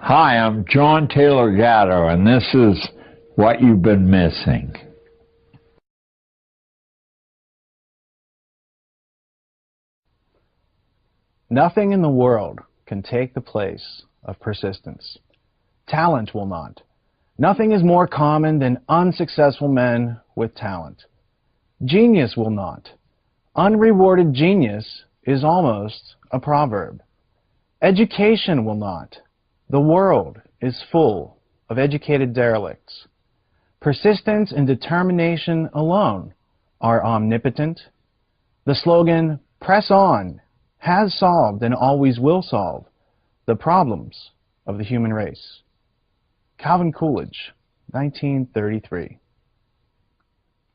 Hi, I'm John Taylor Gatto, and this is What You've Been Missing. Nothing in the world can take the place of persistence. Talent will not. Nothing is more common than unsuccessful men with talent. Genius will not. Unrewarded genius is almost a proverb. Education will not. The world is full of educated derelicts. Persistence and determination alone are omnipotent. The slogan, "Press on," has solved and always will solve the problems of the human race. Calvin Coolidge, 1933.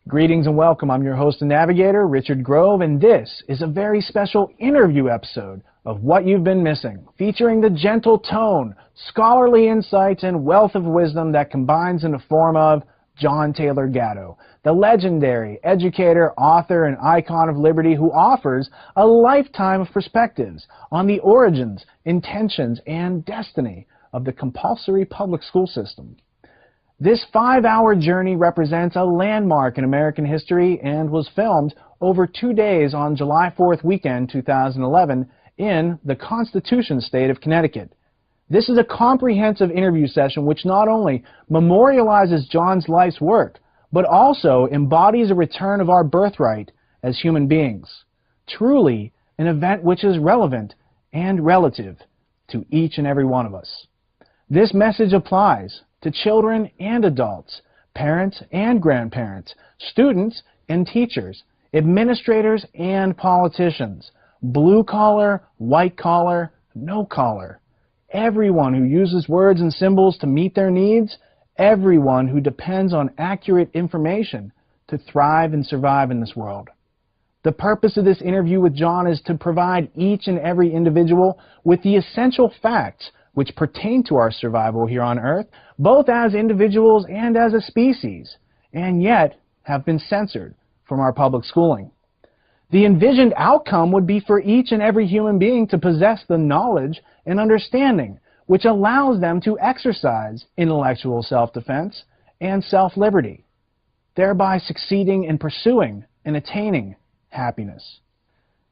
Greetings and welcome. I'm your host and navigator, Richard Grove, and this is a very special interview episode of What You've Been Missing, featuring the gentle tone, scholarly insights, and wealth of wisdom that combines in the form of John Taylor Gatto, the legendary educator, author, and icon of liberty who offers a lifetime of perspectives on the origins, intentions, and destiny of the compulsory public school system. This 5-hour journey represents a landmark in American history and was filmed over 2 days on July 4th weekend 2011 in the Constitution State of Connecticut. This is a comprehensive interview session which not only memorializes John's life's work, but also embodies a return of our birthright as human beings. Truly an event which is relevant and relative to each and every one of us. This message applies to children and adults, parents and grandparents, students and teachers, administrators and politicians, blue collar, white collar, no collar. Everyone who uses words and symbols to meet their needs, everyone who depends on accurate information to thrive and survive in this world. The purpose of this interview with John is to provide each and every individual with the essential facts which pertain to our survival here on Earth, both as individuals and as a species, and yet have been censored from our public schooling. The envisioned outcome would be for each and every human being to possess the knowledge and understanding which allows them to exercise intellectual self-defense and self-liberty, thereby succeeding in pursuing and attaining happiness.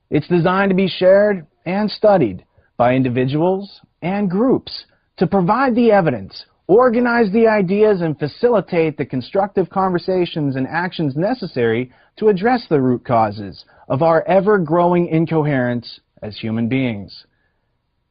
It's designed to be shared and studied by individuals and groups to provide the evidence, organize the ideas, and facilitate the constructive conversations and actions necessary to address the root causes of our ever-growing incoherence as human beings.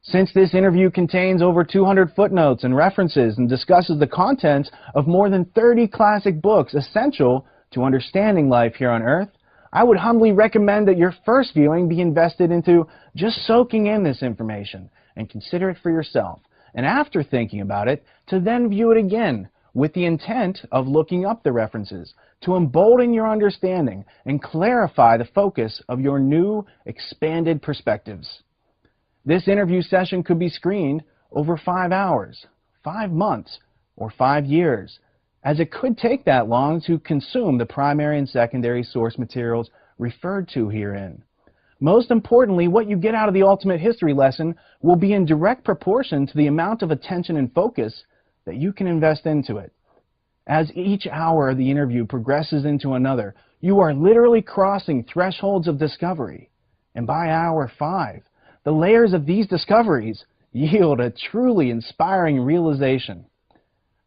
Since this interview contains over 200 footnotes and references and discusses the contents of more than 30 classic books essential to understanding life here on Earth, I would humbly recommend that your first viewing be invested into just soaking in this information and consider it for yourself, and after thinking about it, to then view it again with the intent of looking up the references to embolden your understanding and clarify the focus of your new, expanded perspectives. This interview session could be screened over 5 hours, 5 months, or 5 years, as it could take that long to consume the primary and secondary source materials referred to herein. Most importantly, what you get out of the ultimate history lesson will be in direct proportion to the amount of attention and focus that you can invest into it. As each hour of the interview progresses into another, you are literally crossing thresholds of discovery. And by hour 5, the layers of these discoveries yield a truly inspiring realization.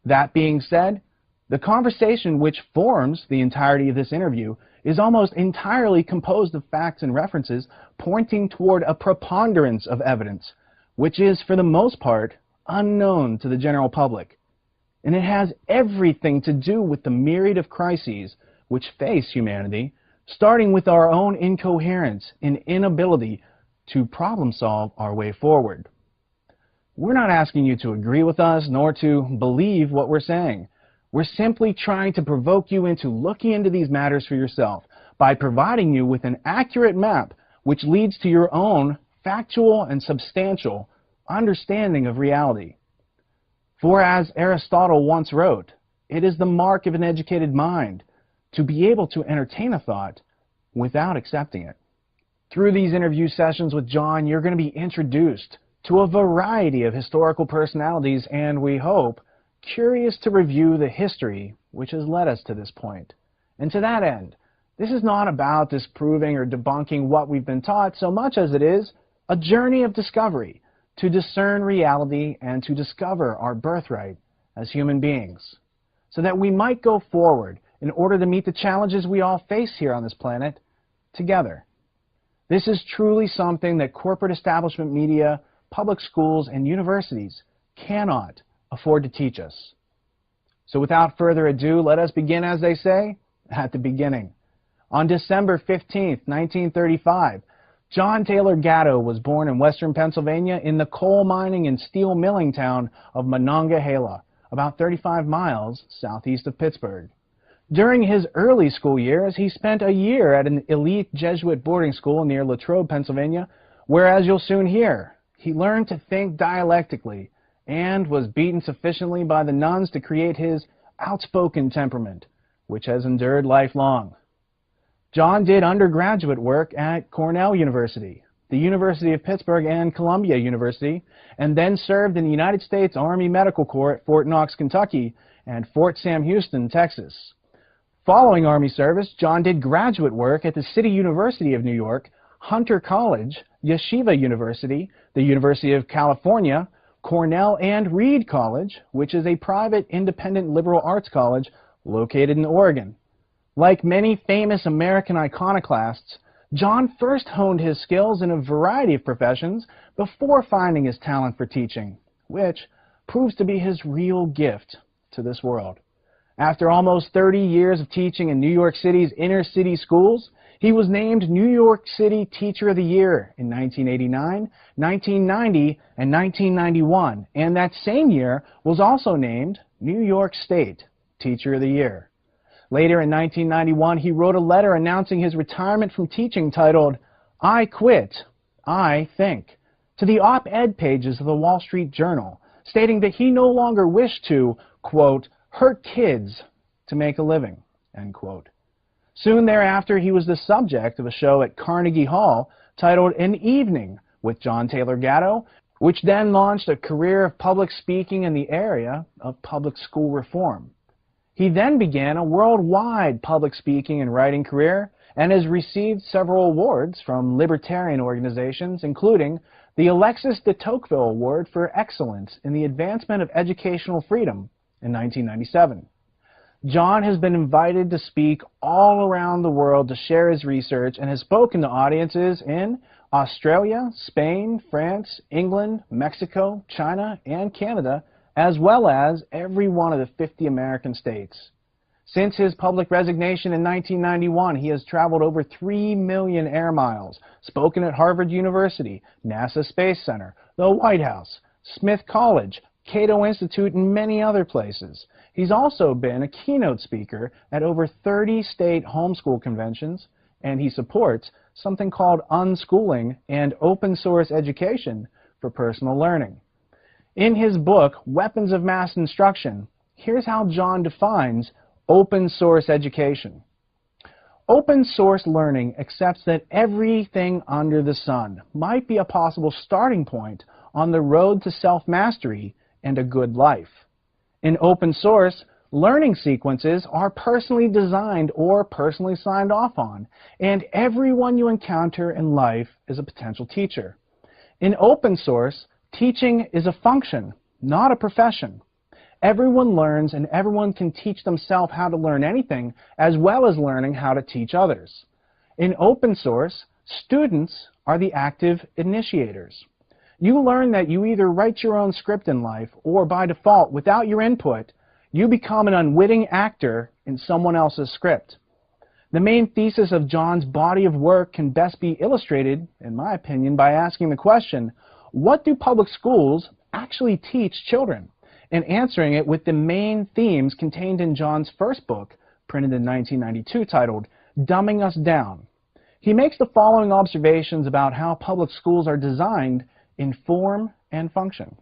That being said, the conversation which forms the entirety of this interview is almost entirely composed of facts and references pointing toward a preponderance of evidence, which is, for the most part, unknown to the general public. And it has everything to do with the myriad of crises which face humanity, starting with our own incoherence and inability to problem solve our way forward. We're not asking you to agree with us nor to believe what we're saying. We're simply trying to provoke you into looking into these matters for yourself by providing you with an accurate map which leads to your own factual and substantial understanding of reality. For as Aristotle once wrote, it is the mark of an educated mind to be able to entertain a thought without accepting it. Through these interview sessions with John, you're going to be introduced to a variety of historical personalities and, we hope, curious to review the history which has led us to this point. And to that end, this is not about disproving or debunking what we've been taught so much as it is a journey of discovery to discern reality and to discover our birthright as human beings, so that we might go forward in order to meet the challenges we all face here on this planet together. This is truly something that corporate establishment media, public schools, and universities cannot afford to teach us. So without further ado, let us begin, as they say, at the beginning. On December 15th, 1935, John Taylor Gatto was born in western Pennsylvania in the coal mining and steel milling town of Monongahela, about 35 miles southeast of Pittsburgh. During his early school years, he spent a year at an elite Jesuit boarding school near Latrobe, Pennsylvania, where, as you'll soon hear, he learned to think dialectically and was beaten sufficiently by the nuns to create his outspoken temperament, which has endured lifelong. John did undergraduate work at Cornell University, the University of Pittsburgh, and Columbia University, and then served in the United States Army Medical Corps at Fort Knox, Kentucky, and Fort Sam Houston, Texas. Following Army service, John did graduate work at the City University of New York, Hunter College, Yeshiva University, the University of California, Cornell, and Reed College, which is a private independent liberal arts college located in Oregon. Like many famous American iconoclasts, John first honed his skills in a variety of professions before finding his talent for teaching, which proves to be his real gift to this world. After almost 30 years of teaching in New York City's inner-city schools, he was named New York City Teacher of the Year in 1989, 1990, and 1991, and that same year was also named New York State Teacher of the Year. Later in 1991, he wrote a letter announcing his retirement from teaching titled, "I Quit, I Think," to the op-ed pages of the Wall Street Journal, stating that he no longer wished to, quote, "hurt kids to make a living," end quote. Soon thereafter, he was the subject of a show at Carnegie Hall titled An Evening with John Taylor Gatto, which then launched a career of public speaking in the area of public school reform. He then began a worldwide public speaking and writing career and has received several awards from libertarian organizations, including the Alexis de Tocqueville Award for Excellence in the Advancement of Educational Freedom in 1997. John has been invited to speak all around the world to share his research and has spoken to audiences in Australia, Spain, France, England, Mexico, China, and Canada, as well as every one of the 50 American states. Since his public resignation in 1991, he has traveled over 3 million air miles, spoken at Harvard University, NASA Space Center, the White House, Smith College, Cato Institute, and many other places. He's also been a keynote speaker at over 30 state homeschool conventions, and he supports something called unschooling and open source education for personal learning. In his book, Weapons of Mass Instruction, here's how John defines open source education. Open source learning accepts that everything under the sun might be a possible starting point on the road to self-mastery and a good life. In open source, learning sequences are personally designed or personally signed off on, and everyone you encounter in life is a potential teacher. In open source, teaching is a function, not a profession. Everyone learns and everyone can teach themselves how to learn anything, as well as learning how to teach others. In open source, students are the active initiators. You learn that you either write your own script in life, or by default, without your input, you become an unwitting actor in someone else's script. The main thesis of John's body of work can best be illustrated, in my opinion, by asking the question, what do public schools actually teach children? And answering it with the main themes contained in John's first book, printed in 1992, titled Dumbing Us Down. He makes the following observations about how public schools are designed in form and function.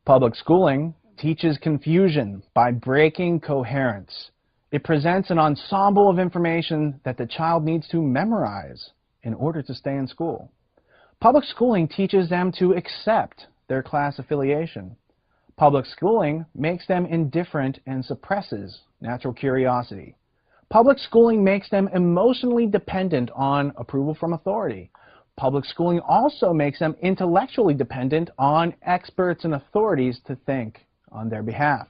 Public schooling teaches confusion by breaking coherence. It presents an ensemble of information that the child needs to memorize in order to stay in school. Public schooling teaches them to accept their class affiliation. Public schooling makes them indifferent and suppresses natural curiosity. Public schooling makes them emotionally dependent on approval from authority. Public schooling also makes them intellectually dependent on experts and authorities to think on their behalf.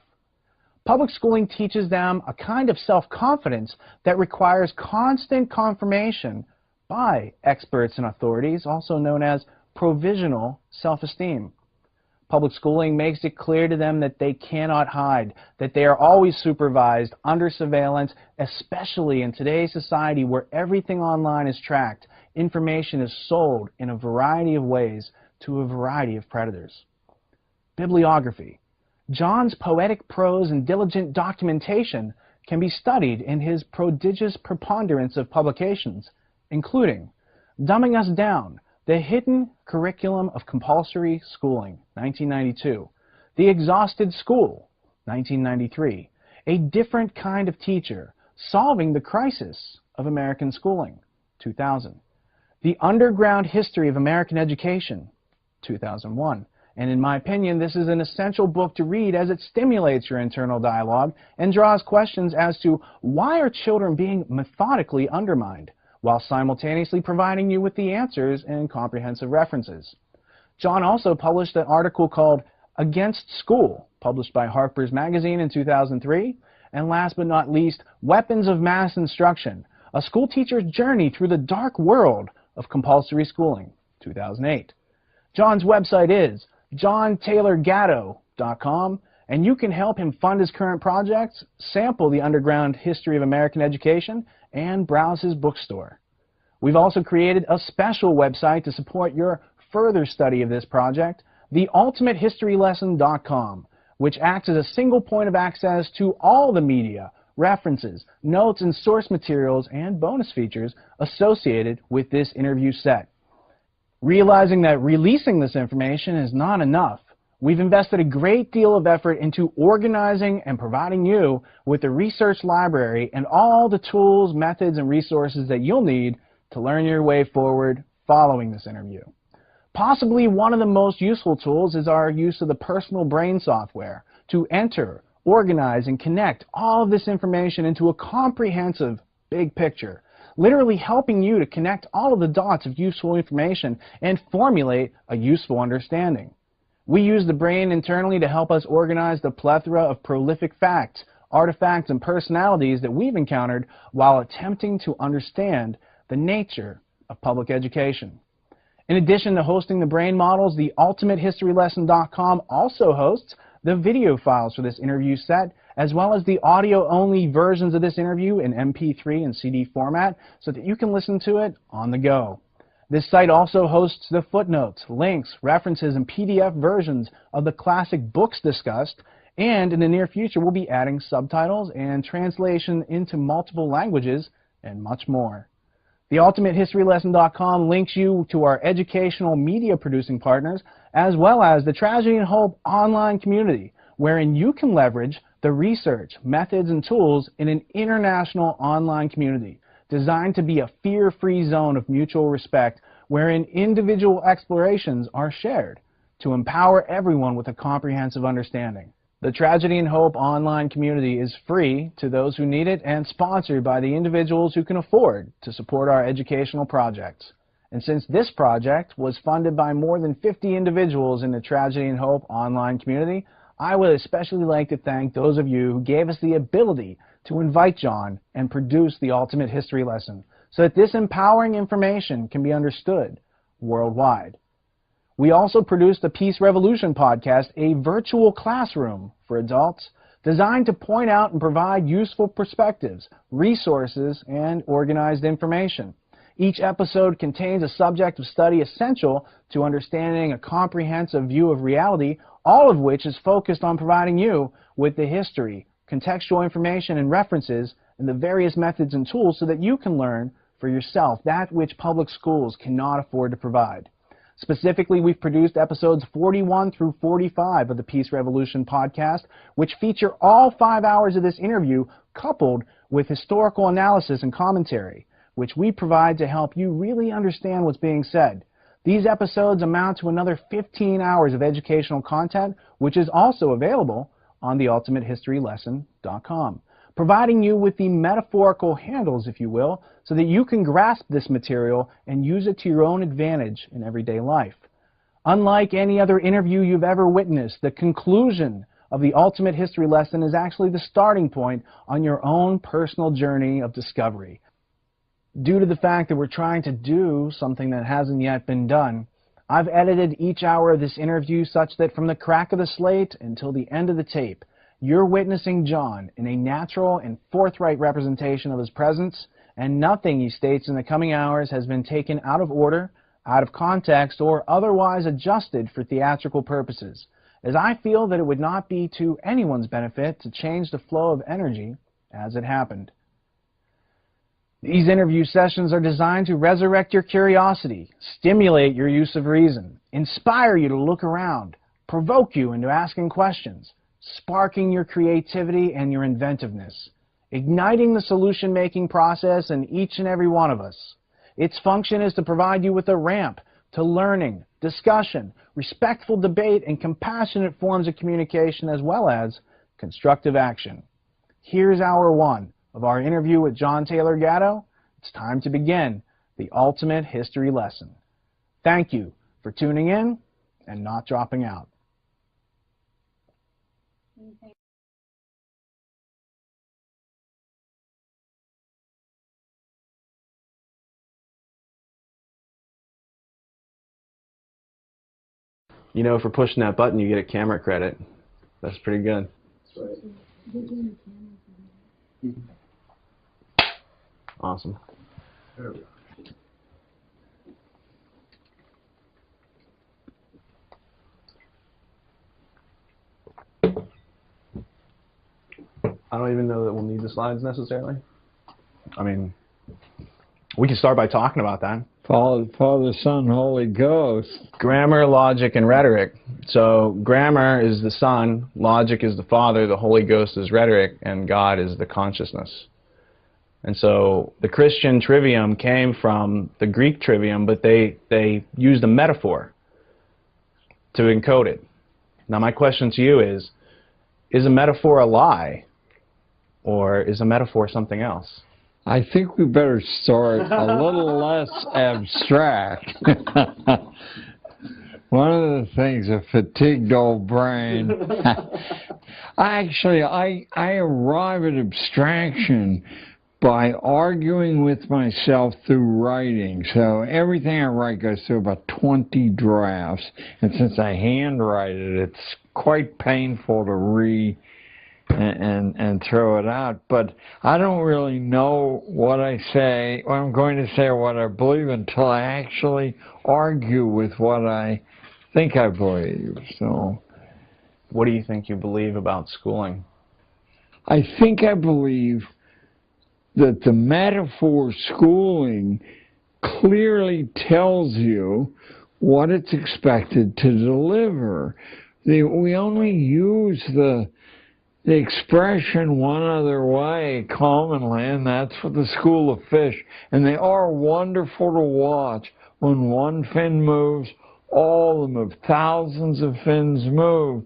Public schooling teaches them a kind of self-confidence that requires constant confirmation by experts and authorities, also known as provisional self-esteem. Public schooling makes it clear to them that they cannot hide, that they are always supervised, under surveillance, especially in today's society where everything online is tracked. Information is sold in a variety of ways to a variety of predators. Bibliography. John's poetic prose and diligent documentation can be studied in his prodigious preponderance of publications, including Dumbing Us Down, The Hidden Curriculum of Compulsory Schooling, 1992, The Exhausted School, 1993, A Different Kind of Teacher, Solving the Crisis of American Schooling, 2000, The Underground History of American Education, 2001, and in my opinion, this is an essential book to read as it stimulates your internal dialogue and draws questions as to why are children being methodically undermined, while simultaneously providing you with the answers and comprehensive references. John also published an article called Against School, published by Harper's Magazine in 2003, and last but not least, Weapons of Mass Instruction, a school teacher's journey through the dark world of compulsory schooling, 2008. John's website is JohnTaylorGatto.com, and you can help him fund his current projects, sample the underground history of American education, and browse his bookstore. We've also created a special website to support your further study of this project, theultimatehistorylesson.com, which acts as a single point of access to all the media, references, notes, and source materials and bonus features associated with this interview set. Realizing that releasing this information is not enough, we've invested a great deal of effort into organizing and providing you with a research library and all the tools, methods, and resources that you'll need to learn your way forward following this interview. Possibly one of the most useful tools is our use of the personal brain software to enter, organize, and connect all of this information into a comprehensive big picture, literally helping you to connect all of the dots of useful information and formulate a useful understanding. We use the brain internally to help us organize the plethora of prolific facts, artifacts, and personalities that we've encountered while attempting to understand the nature of public education. In addition to hosting the brain models, the ultimatehistorylesson.com also hosts the video files for this interview set, as well as the audio-only versions of this interview in MP3 and CD format so that you can listen to it on the go. This site also hosts the footnotes, links, references, and PDF versions of the classic books discussed, and in the near future we'll be adding subtitles and translation into multiple languages and much more. TheUltimateHistoryLesson.com links you to our educational media producing partners, as well as the Tragedy and Hope online community, wherein you can leverage the research, methods, and tools in an international online community designed to be a fear-free zone of mutual respect, wherein individual explorations are shared to empower everyone with a comprehensive understanding. The Tragedy and Hope online community is free to those who need it and sponsored by the individuals who can afford to support our educational projects. And since this project was funded by more than 50 individuals in the Tragedy and Hope online community, I would especially like to thank those of you who gave us the ability to invite John and produce the Ultimate History Lesson so that this empowering information can be understood worldwide. We also produced the Peace Revolution podcast, a virtual classroom for adults designed to point out and provide useful perspectives, resources, and organized information. Each episode contains a subject of study essential to understanding a comprehensive view of reality, all of which is focused on providing you with the history, contextual information, and references, and the various methods and tools so that you can learn for yourself that which public schools cannot afford to provide. Specifically, we've produced episodes 41 through 45 of the Peace Revolution podcast, which feature all 5 hours of this interview coupled with historical analysis and commentary, which we provide to help you really understand what's being said. These episodes amount to another 15 hours of educational content, which is also available on theultimatehistorylesson.com, providing you with the metaphorical handles, if you will, so that you can grasp this material and use it to your own advantage in everyday life. Unlike any other interview you've ever witnessed, the conclusion of the Ultimate History Lesson is actually the starting point on your own personal journey of discovery. Due to the fact that we're trying to do something that hasn't yet been done, I've edited each hour of this interview such that from the crack of the slate until the end of the tape, you're witnessing John in a natural and forthright representation of his presence, and nothing he states in the coming hours has been taken out of order, out of context, or otherwise adjusted for theatrical purposes, as I feel that it would not be to anyone's benefit to change the flow of energy as it happened. These interview sessions are designed to resurrect your curiosity, stimulate your use of reason, inspire you to look around, provoke you into asking questions, sparking your creativity and your inventiveness, igniting the solution-making process in each and every one of us. Its function is to provide you with a ramp to learning, discussion, respectful debate, and compassionate forms of communication, as well as constructive action. Here's hour one of our interview with John Taylor Gatto. It's time to begin the Ultimate History Lesson. Thank you for tuning in and not dropping out. You know, for pushing that button, you get a camera credit. That's pretty good. That's right. Awesome. There we go. I don't even know that we'll need the slides necessarily. I mean, we can start by talking about that. Father, Son, Holy Ghost. Grammar, logic, and rhetoric. So grammar is the Son, logic is the Father, the Holy Ghost is rhetoric, and God is the consciousness. And so the Christian trivium came from the Greek trivium, but they used a metaphor to encode it. Now my question to you is a metaphor a lie, or is a metaphor something else? I think we better start a little less abstract. One of the things, a fatigued old brain. I arrive at abstraction by arguing with myself through writing. So everything I write goes through about 20 drafts. And since I handwrite it, it's quite painful to read and throw it out. But I don't really know what I say, what I'm going to say, or what I believe until I actually argue with what I think I believe. So, what do you think you believe about schooling? I think I believe that the metaphor schooling clearly tells you what it's expected to deliver. We only use the expression one other way commonly, and that's for the school of fish. And they are wonderful to watch. When one fin moves, all of them, thousands of fins move,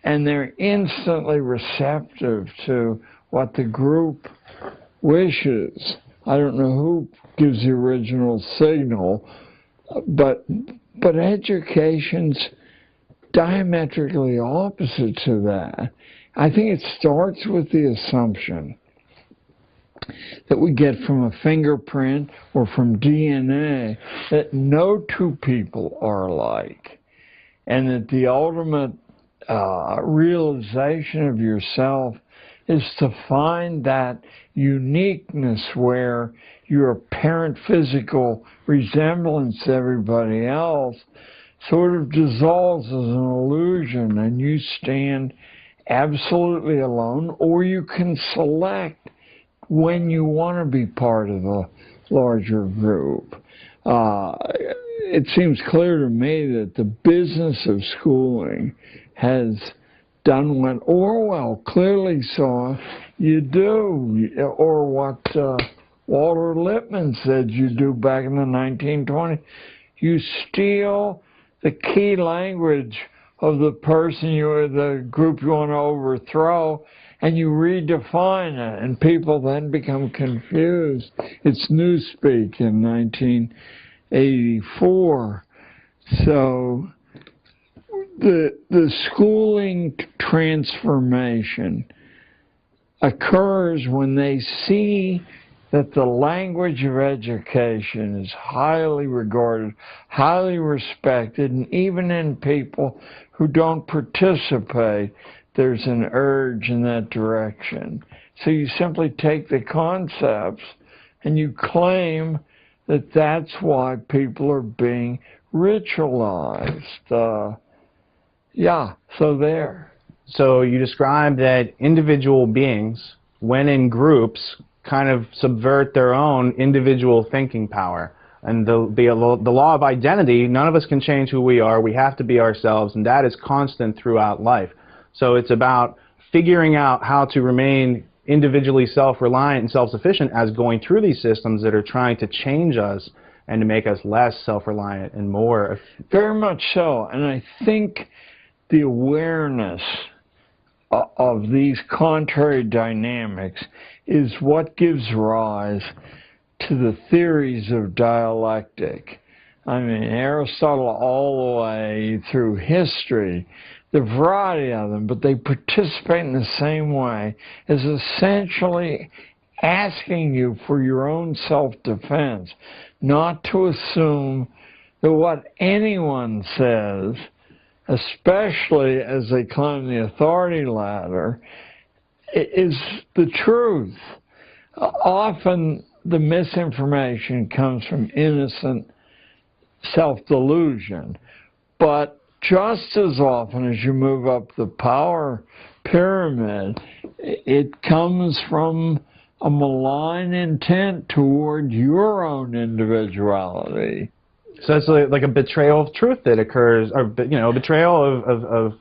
and they're instantly receptive to what the group wishes. I don't know who gives the original signal, but education's diametrically opposite to that. I think it starts with the assumption that we get from a fingerprint or from DNA that no two people are alike, and that the ultimate realization of yourself is to find that uniqueness where your apparent physical resemblance to everybody else sort of dissolves as an illusion, and you stand absolutely alone, or you can select when you want to be part of a larger group. It seems clear to me that the business of schooling has done what Orwell clearly saw you do, or what Walter Lippmann said you do back in the 1920s. You steal the key language of the person the group you want to overthrow, and you redefine it, and people then become confused. It's Newspeak in 1984. So the schooling transformation occurs when they see that the language of education is highly regarded, highly respected, and even in people who don't participate, there's an urge in that direction. So you simply take the concepts and you claim that that's why people are being ritualized. Yeah, so there. So you describe that individual beings, when in groups, kind of subvert their own individual thinking power. And the law of identity, none of us can change who we are. We have to be ourselves, and that is constant throughout life. So it's about figuring out how to remain individually self-reliant and self-sufficient as going through these systems that are trying to change us and to make us less self-reliant and more. Very much so. And I think the awareness of these contrary dynamics is what gives rise to the theories of dialectic. I mean, Aristotle all the way through history, the variety of them, but they participate in the same way, is essentially asking you for your own self-defense, not to assume that what anyone says, especially as they climb the authority ladder, is the truth. Often the misinformation comes from innocent self-delusion, but just as often as you move up the power pyramid, it comes from a malign intent toward your own individuality. So it's like a betrayal of truth that occurs, or betrayal of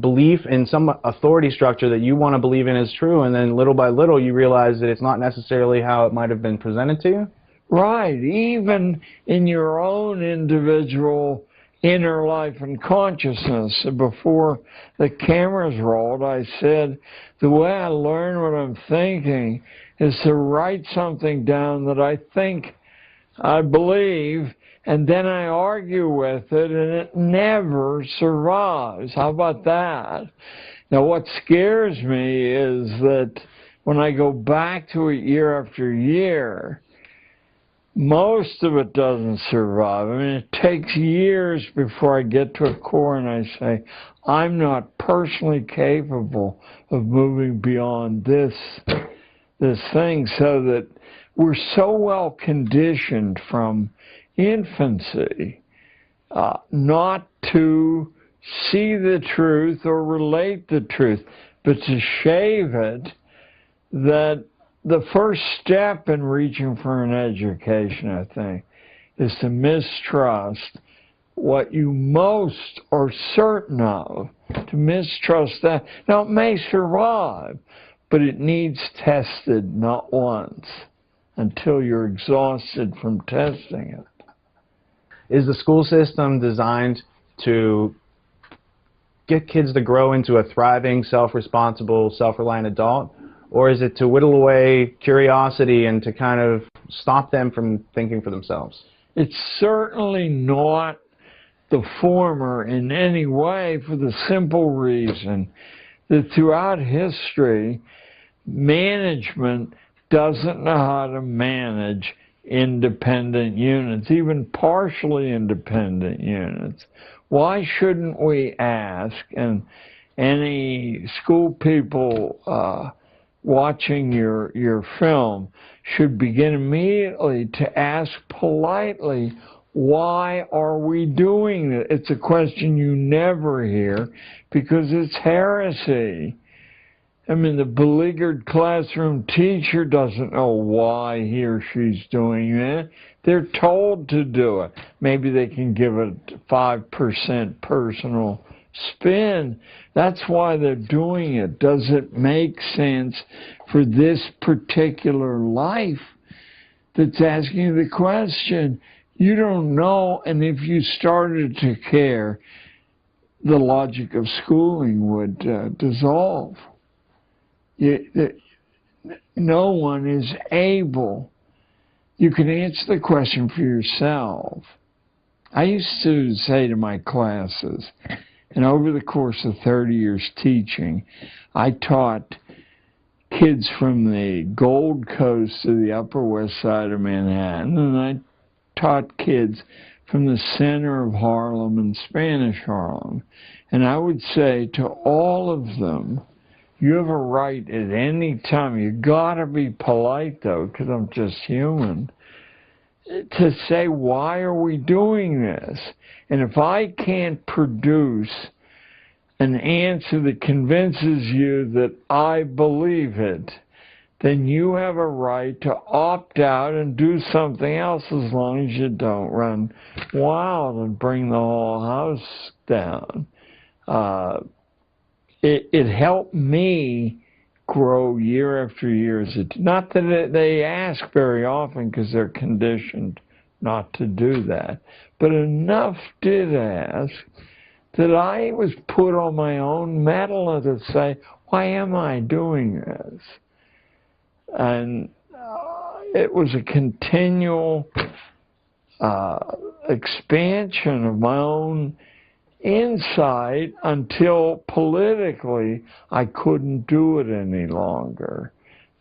belief in some authority structure that you want to believe in is true, and then little by little you realize that it's not necessarily how it might have been presented to you. Right, even in your own individual inner life and consciousness. Before the cameras rolled, I said the way I learn what I'm thinking is to write something down that I think I believe, and then I argue with it, and it never survives. How about that? Now, what scares me is that when I go back to it year after year, most of it doesn't survive. I mean, it takes years before I get to a core and I say, I'm not personally capable of moving beyond this thing, so that we're so well conditioned from infancy not to see the truth or relate the truth, but to shave it, that the first step in reaching for an education, I think, is to mistrust what you most are certain of, to mistrust that. Now, it may survive, but it needs tested not once until you're exhausted from testing it. Is the school system designed to get kids to grow into a thriving, self-responsible, self-reliant adult? Or is it to whittle away curiosity and to kind of stop them from thinking for themselves? It's certainly not the former in any way, for the simple reason that throughout history, management doesn't know how to manage independent units, even partially independent units. Why shouldn't we ask, and any school people watching your film should begin immediately to ask politely, why are we doing it? It's a question you never hear because it's heresy. I mean, the beleaguered classroom teacher doesn't know why he or she's doing that. They're told to do it. Maybe they can give it 5% personal spin. That's why they're doing it. Does it make sense for this particular life that's asking the question? you don't know, and if you started to care, the logic of schooling would dissolve. No one is able. You can answer the question for yourself. I used to say to my classes, and over the course of 30 years teaching, I taught kids from the Gold Coast to the Upper West Side of Manhattan, and I taught kids from the center of Harlem and Spanish Harlem. And I would say to all of them, you have a right at any time, you gotta be polite though, because I'm just human, to say, why are we doing this? And if I can't produce an answer that convinces you that I believe it, then you have a right to opt out and do something else, as long as you don't run wild and bring the whole house down. It helped me grow year after year. Not that they ask very often, because they're conditioned not to do that, but enough did ask that I was put on my own mettle to say, why am I doing this? And it was a continual expansion of my own insight until politically I couldn't do it any longer.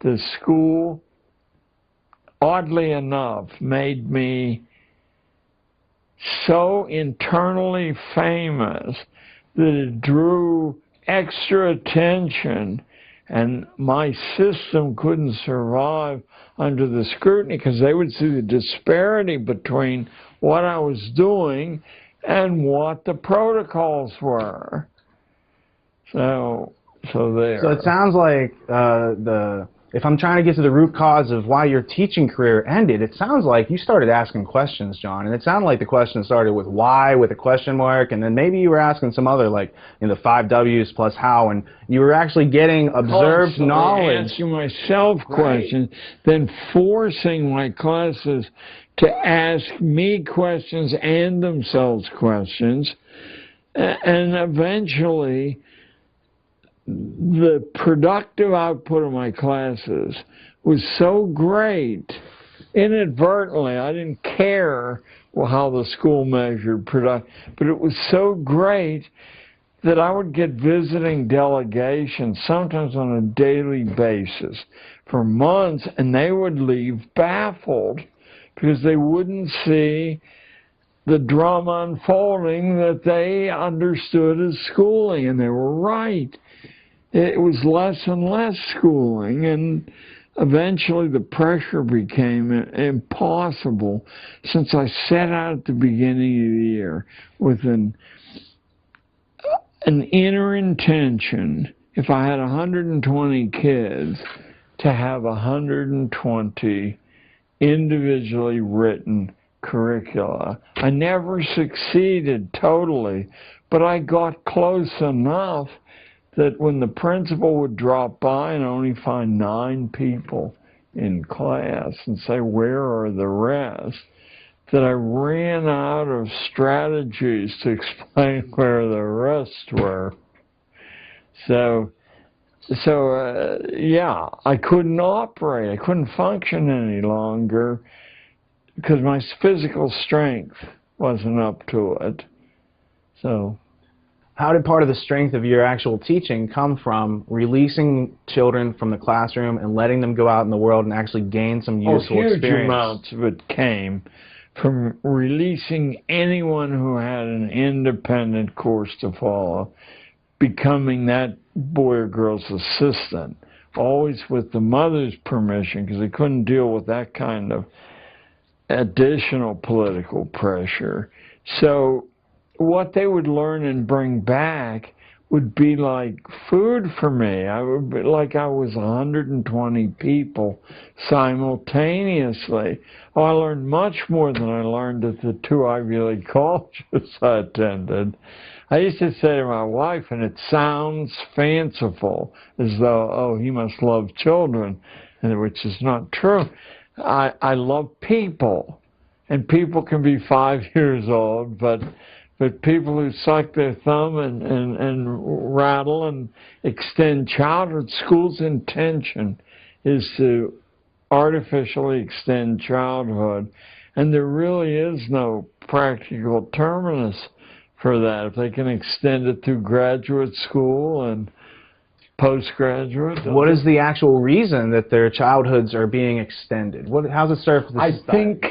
The school, oddly enough, made me so internally famous that it drew extra attention, and my system couldn't survive under the scrutiny, because they would see the disparity between what I was doing and what the protocols were. So there. So it sounds like if I'm trying to get to the root cause of why your teaching career ended, it sounds like you started asking questions, John. And it sounded like the question started with why, with a question mark, and then maybe you were asking some other, like, the 5 W's plus how, and you were actually getting observed knowledge. Asking myself questions, then forcing my classes to ask me questions and themselves questions, and eventually the productive output of my classes was so great, inadvertently, I didn't care how the school measured production, but it was so great that I would get visiting delegations, sometimes on a daily basis, for months, and they would leave baffled because they wouldn't see the drama unfolding that they understood as schooling, and they were right. It was less and less schooling, and eventually the pressure became impossible, since I set out at the beginning of the year with an inner intention, if I had 120 kids, to have 120 individually written curricula. I never succeeded totally, but I got close enough that when the principal would drop by and only find 9 people in class and say, where are the rest, that I ran out of strategies to explain where the rest were. So yeah, I couldn't operate. I couldn't function any longer because my physical strength wasn't up to it. So how did part of the strength of your actual teaching come from releasing children from the classroom and letting them go out in the world and actually gain some useful experience? Huge amounts of it came from releasing anyone who had an independent course to follow, becoming that boy or girl's assistant, always with the mother's permission, because they couldn't deal with that kind of additional political pressure. So what they would learn and bring back would be like food for me. I would be like I was 120 people simultaneously. Oh, I learned much more than I learned at the 2 Ivy League colleges I attended. I used to say to my wife, and it sounds fanciful, as though, oh, he must love children, and which is not true. I love people. and people can be 5 years old, but people who suck their thumb and rattle and extend childhood, school's intention is to artificially extend childhood, and there really is no practical terminus for that. If they can extend it through graduate school and postgraduate. What is the actual reason that their childhoods are being extended? How's it serve the society? I think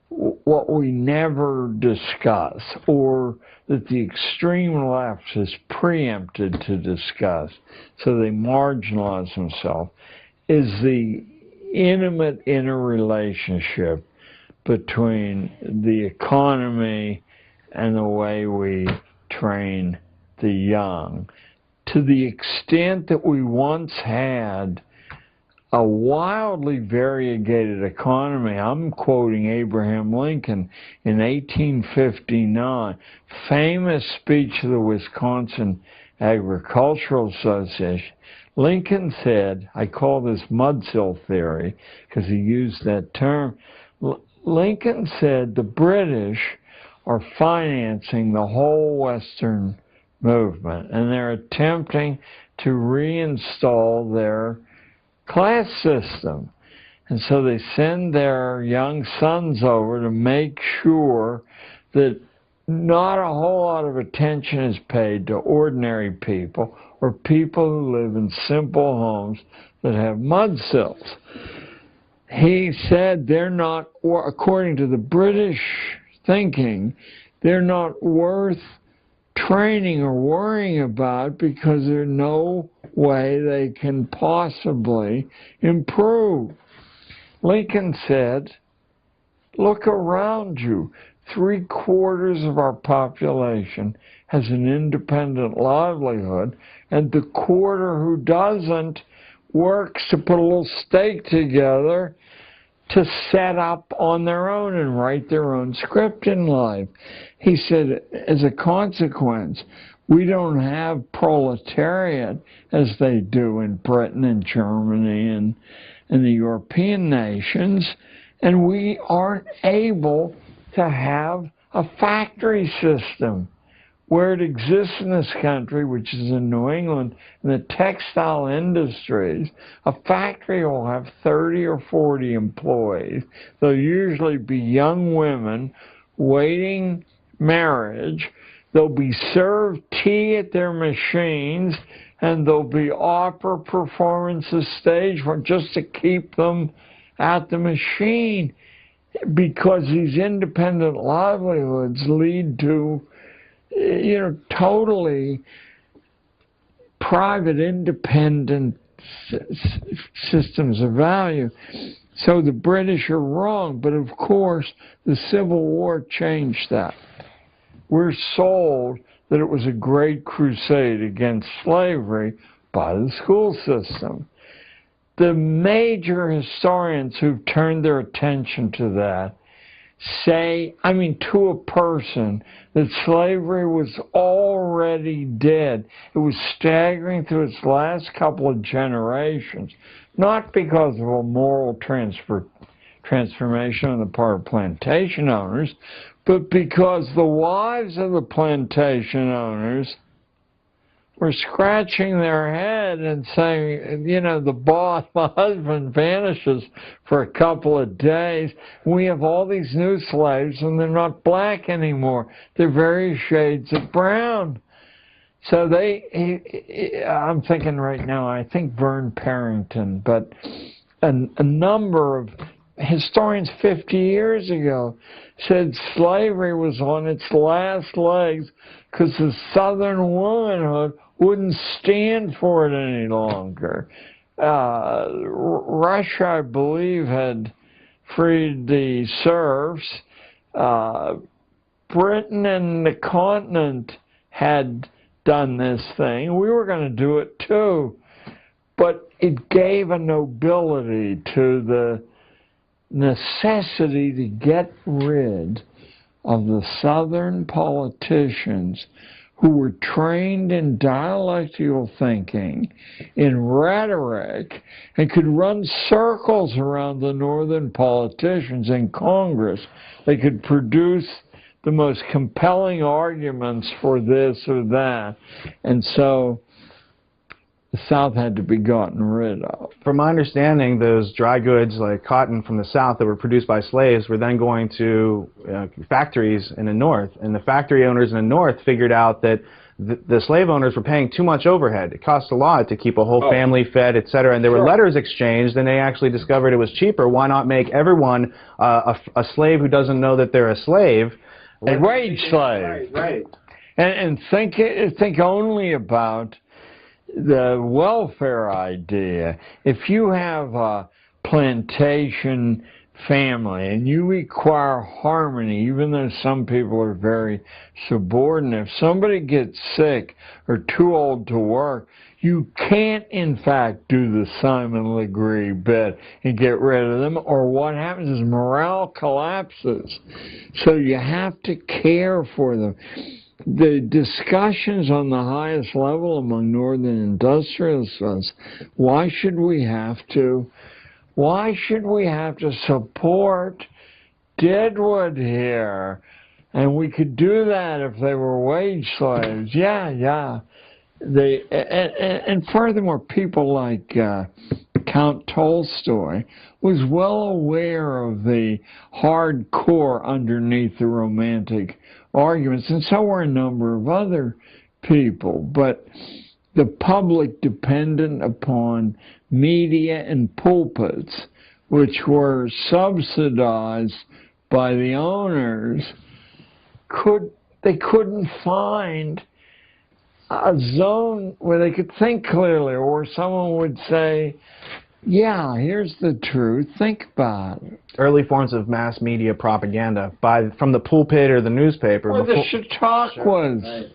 what we never discuss, or that the extreme left is preempted to discuss, so they marginalize themselves, is the intimate interrelationship between the economy and the way we train the young. To the extent that we once had a wildly variegated economy. I'm quoting Abraham Lincoln in 1859, famous speech of the Wisconsin Agricultural Association. Lincoln said, I call this mudsill theory because he used that term. Lincoln said the British are financing the whole Western movement, and they're attempting to reinstall their class system. And so they send their young sons over to make sure that not a whole lot of attention is paid to ordinary people or people who live in simple homes that have mudsills. He said they're not, according to the British thinking, they're not worth training or worrying about because there's no way they can possibly improve. Lincoln said, look around you. 3/4 of our population has an independent livelihood, and the quarter who doesn't works to put a little stake together to set up on their own and write their own script in life. He said, as a consequence, we don't have proletariat as they do in Britain and Germany and the European nations, and we aren't able to have a factory system where it exists in this country, which is in New England, in the textile industries. A factory will have 30 or 40 employees. They'll usually be young women waiting marriage. They'll be served tea at their machines, and there'll be opera performances staged just to keep them at the machine, because these independent livelihoods lead to, totally private, independent systems of value. So the British are wrong, but of course the Civil War changed that. We're sold that it was a great crusade against slavery by the school system. The major historians who've turned their attention to that say, to a person, that slavery was already dead. It was staggering through its last couple of generations, not because of a moral transformation on the part of plantation owners, but because the wives of the plantation owners were scratching their head and saying, the boss, my husband, vanishes for a couple of days. We have all these new slaves, and they're not black anymore. They're various shades of brown. So I'm thinking right now, I think Vern Parrington, but a number of historians 50 years ago said slavery was on its last legs because the Southern womanhood wouldn't stand for it any longer. Russia, I believe, had freed the serfs. Britain and the continent had done this thing. We were going to do it too. But it gave a nobility to the necessity to get rid of the Southern politicians who were trained in dialectical thinking, in rhetoric, and could run circles around the northern politicians in Congress. They could produce the most compelling arguments for this or that. And so the South had to be gotten rid of. From my understanding, those dry goods like cotton from the South that were produced by slaves were then going to factories in the North, and the factory owners in the North figured out that the slave owners were paying too much overhead. It cost a lot to keep a whole family fed, etc. And there were letters exchanged, and they actually discovered it was cheaper. Why not make everyone a slave who doesn't know that they're a slave? A wage slave. Right. And think only about the welfare idea. If you have a plantation family and you require harmony, even though some people are very subordinate, if somebody gets sick or too old to work, you can't in fact do the Simon Legree bit and get rid of them, or what happens is morale collapses. So you have to care for them. The discussions on the highest level among northern industrialists was, why should we have to support Deadwood here? And we could do that if they were wage slaves. Yeah. And furthermore, people like Count Tolstoy was well aware of the hardcore underneath the romantic arguments, and so were a number of other people. But the public, dependent upon media and pulpits, which were subsidized by the owners, they couldn't find a zone where they could think clearly, or someone would say, yeah, here's the truth, think about it. Early forms of mass media propaganda from the pulpit or the newspaper. Well, the Chautauquas. Right.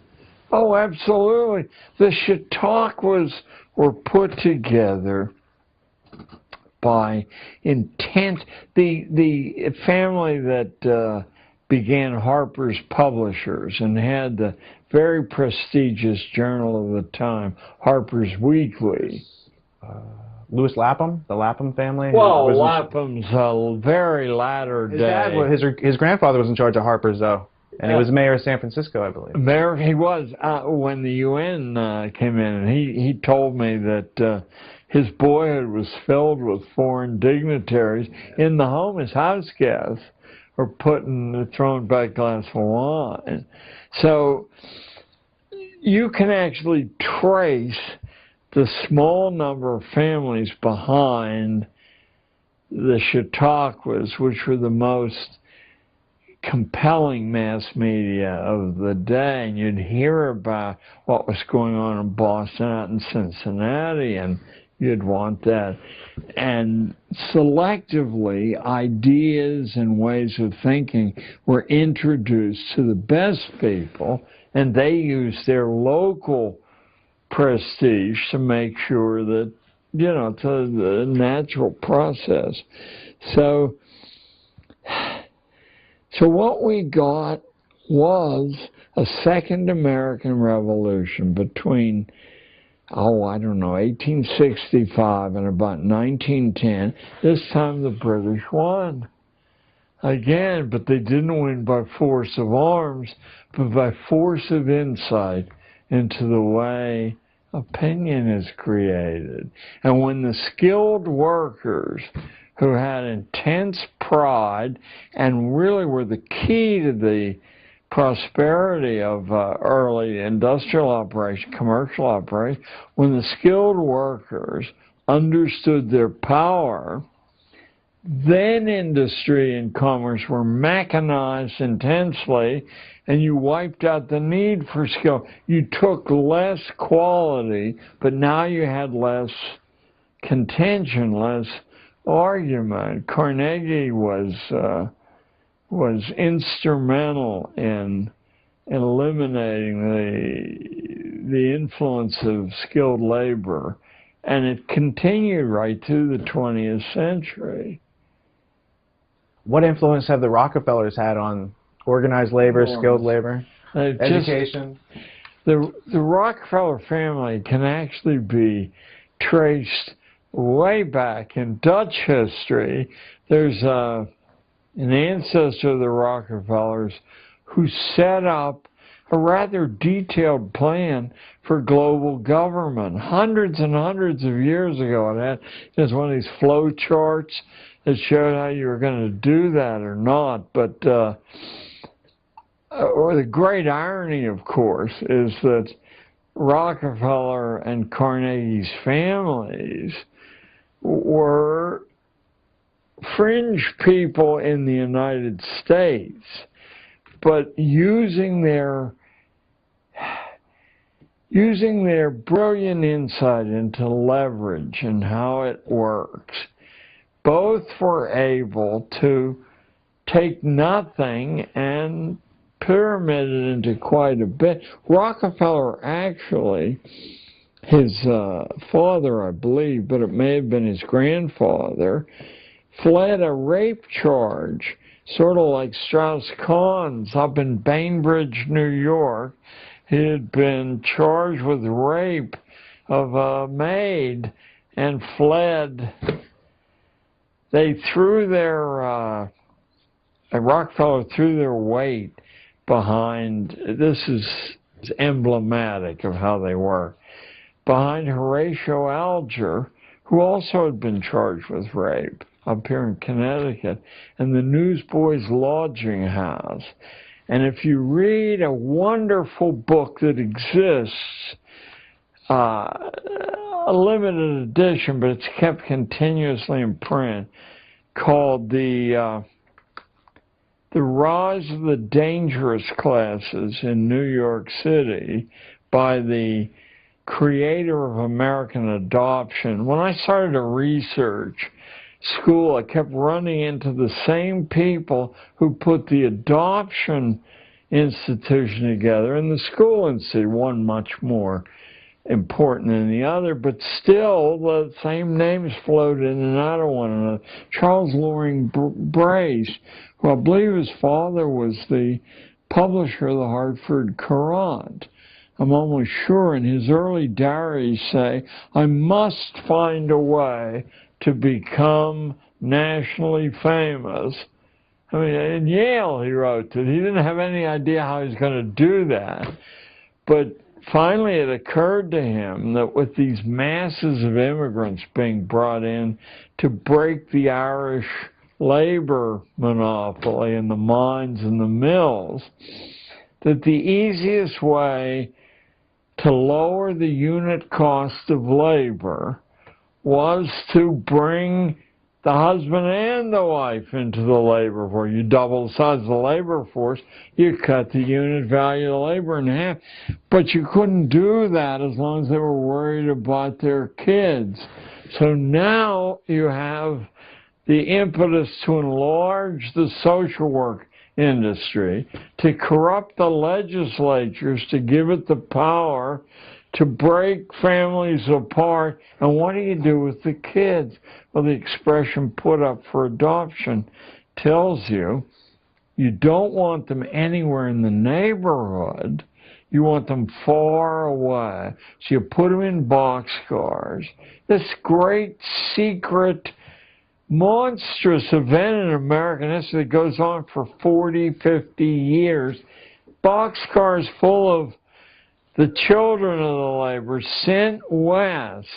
Oh, absolutely. The Chautauquas were put together by intent. The family that began Harper's Publishers and had the very prestigious journal of the time, Harper's Weekly. Louis Lapham, the Lapham family? Well, Lapham's a very latter day. His grandfather was in charge of Harper's, though, and he was mayor of San Francisco, I believe. Mayor, he was, when the UN came in, and he told me that his boyhood was filled with foreign dignitaries in the home as house guests, or throwing back a glass of wine. So you can actually trace the small number of families behind the Chautauquas, which were the most compelling mass media of the day. And you'd hear about what was going on in Boston, out in Cincinnati, and you'd want that. And selectively, ideas and ways of thinking were introduced to the best people, and they used their local prestige to make sure that, it's a natural process. So what we got was a second American Revolution between, 1865 and about 1910. This time the British won again, but they didn't win by force of arms, but by force of insight into the way opinion is created. And when the skilled workers who had intense pride and really were the key to the prosperity of early industrial operation, commercial operation, when the skilled workers understood their power, then industry and commerce were mechanized intensely, and you wiped out the need for skill. You took less quality, but now you had less contention, less argument. Carnegie was instrumental in eliminating the influence of skilled labor, and it continued right through the 20th century. What influence have the Rockefellers had on organized labor, skilled labor, education? the Rockefeller family can actually be traced way back in Dutch history. There's an ancestor of the Rockefellers who set up a rather detailed plan for global government hundreds and hundreds of years ago. It had just one of these flow charts that showed how you were going to do that or not. But or the great irony, of course, is that Rockefeller and Carnegie's families were fringe people in the United States, but using their brilliant insight into leverage and how it works, both were able to take nothing and pyramid it into quite a bit. Rockefeller actually, his father, I believe, but it may have been his grandfather, fled a rape charge, sort of like Strauss-Kahn's up in Bainbridge, New York. He had been charged with rape of a maid and fled. They threw their, Rockefeller threw their weight behind, this is emblematic of how they were, behind Horatio Alger, who also had been charged with rape up here in Connecticut, and the Newsboys Lodging House. And if you read a wonderful book that exists, a limited edition, but it's kept continuously in print, called The Rise of the Dangerous Classes in New York City by the creator of American Adoption. When I started to research school, I kept running into the same people who put the adoption institution together and the school institute, one much more important than the other, but still the same names float in and out of one another. Charles Loring Brace, who I believe his father was the publisher of the Hartford Courant. I'm almost sure in his early diaries say, I must find a way to become nationally famous. I mean, in Yale he wrote that he didn't have any idea how he was going to do that. But finally it occurred to him that with these masses of immigrants being brought in to break the Irish labor monopoly in the mines and the mills, that the easiest way to lower the unit cost of labor was to bring the husband and the wife into the labor force. You double the size of the labor force, you cut the unit value of the labor in half. But you couldn't do that as long as they were worried about their kids. So now you have the impetus to enlarge the social work industry, to corrupt the legislatures, to give it the power to break families apart. And what do you do with the kids? Well, the expression put up for adoption tells you you don't want them anywhere in the neighborhood. You want them far away. So you put them in boxcars. This great secret monstrous event in American history that goes on for 40, 50 years. Boxcars full of the children of the labor sent west.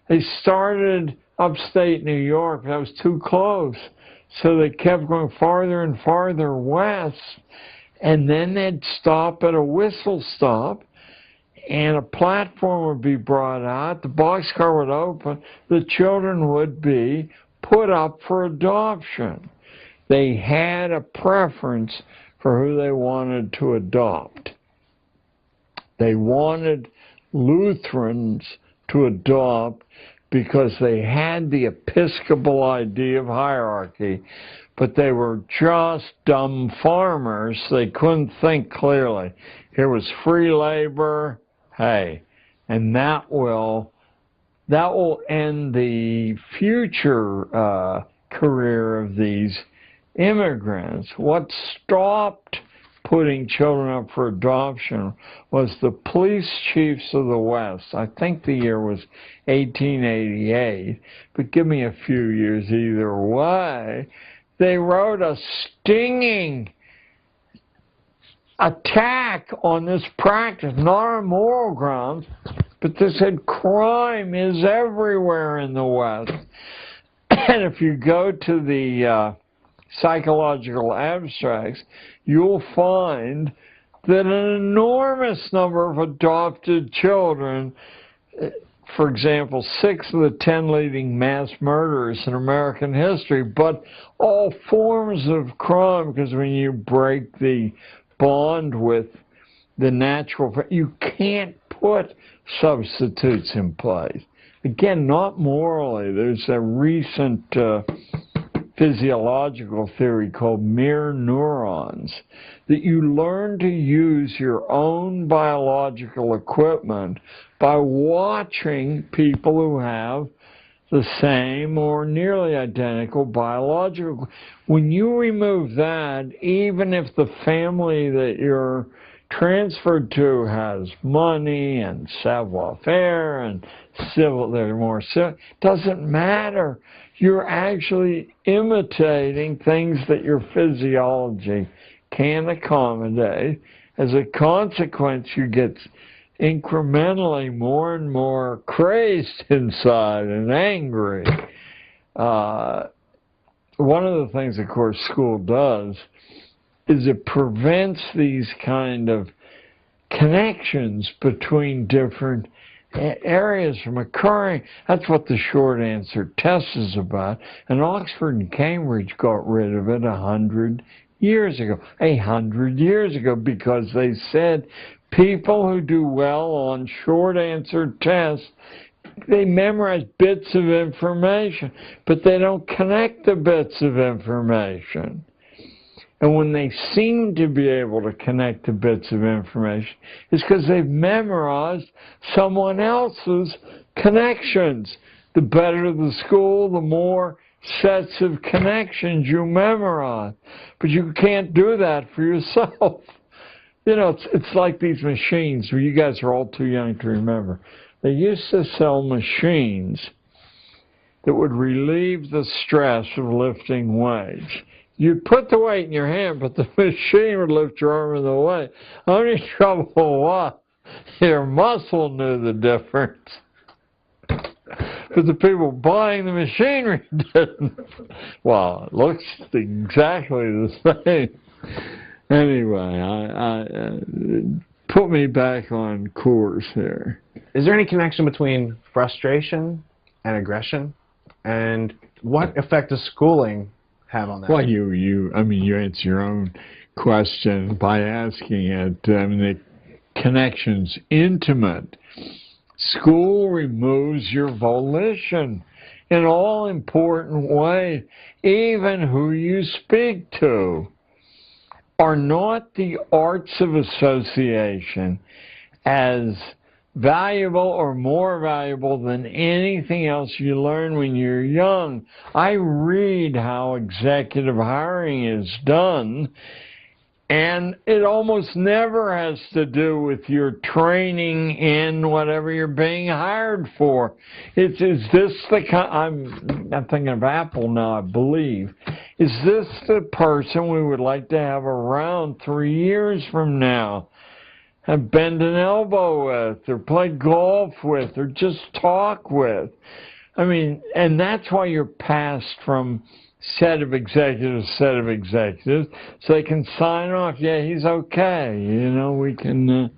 They started upstate New York. That was too close. So they kept going farther and farther west. And then they'd stop at a whistle stop, and a platform would be brought out. The boxcar would open. The children would be put up for adoption. They had a preference for who they wanted to adopt. They wanted Lutherans to adopt because they had the Episcopal idea of hierarchy, but they were just dumb farmers. They couldn't think clearly. Here was free labor, hey, and that will end the future career of these immigrants. What stopped putting children up for adoption was the police chiefs of the West. I think the year was 1888, but give me a few years either way. They wrote a stinging attack on this practice, not on moral grounds, but they said crime is everywhere in the West. And if you go to the psychological abstracts, you'll find that an enormous number of adopted children, for example, 6 of the 10 leading mass murderers in American history, but all forms of crime, because when you break the bond with the natural, you can't put substitutes in place. Again, not morally. There's a recent physiological theory called mirror neurons, that you learn to use your own biological equipment by watching people who have the same or nearly identical biological. When you remove that, even if the family that you're transferred to has money and savoir-faire and civil, they're more civil, doesn't matter. You're actually imitating things that your physiology can accommodate. As a consequence, you get incrementally more and more crazed inside and angry. One of the things, of course, school does is it prevents these kind of connections between different areas from occurring. That's what the short answer test is about. And Oxford and Cambridge got rid of it 100 years ago. 100 years ago, because they said people who do well on short answer tests, they memorize bits of information, but they don't connect the bits of information. And when they seem to be able to connect the bits of information, it's because they've memorized someone else's connections. The better the school, the more sets of connections you memorize. But you can't do that for yourself. You know, it's like these machines. You guys are all too young to remember. They used to sell machines that would relieve the stress of lifting weights. You'd put the weight in your hand, but the machine would lift your arm in the way. Only trouble was your muscle knew the difference. But the people buying the machinery didn't. Well, it looks exactly the same. Anyway, put me back on course here. Is there any connection between frustration and aggression? And what effect does schooling have on that? Well, you answer your own question by asking it. I mean, the connection's intimate. School removes your volition in all important ways. Even who you speak to are not the arts of association as valuable or more valuable than anything else you learn when you're young. I read how executive hiring is done, and it almost never has to do with your training in whatever you're being hired for. Is this the kind, I'm thinking of Apple now, I believe. Is this the person we would like to have around 3 years from now? Have bend an elbow with, or play golf with, or just talk with. I mean, and that's why you're passed from set of executives, so they can sign off, yeah, he's okay, you know, we can,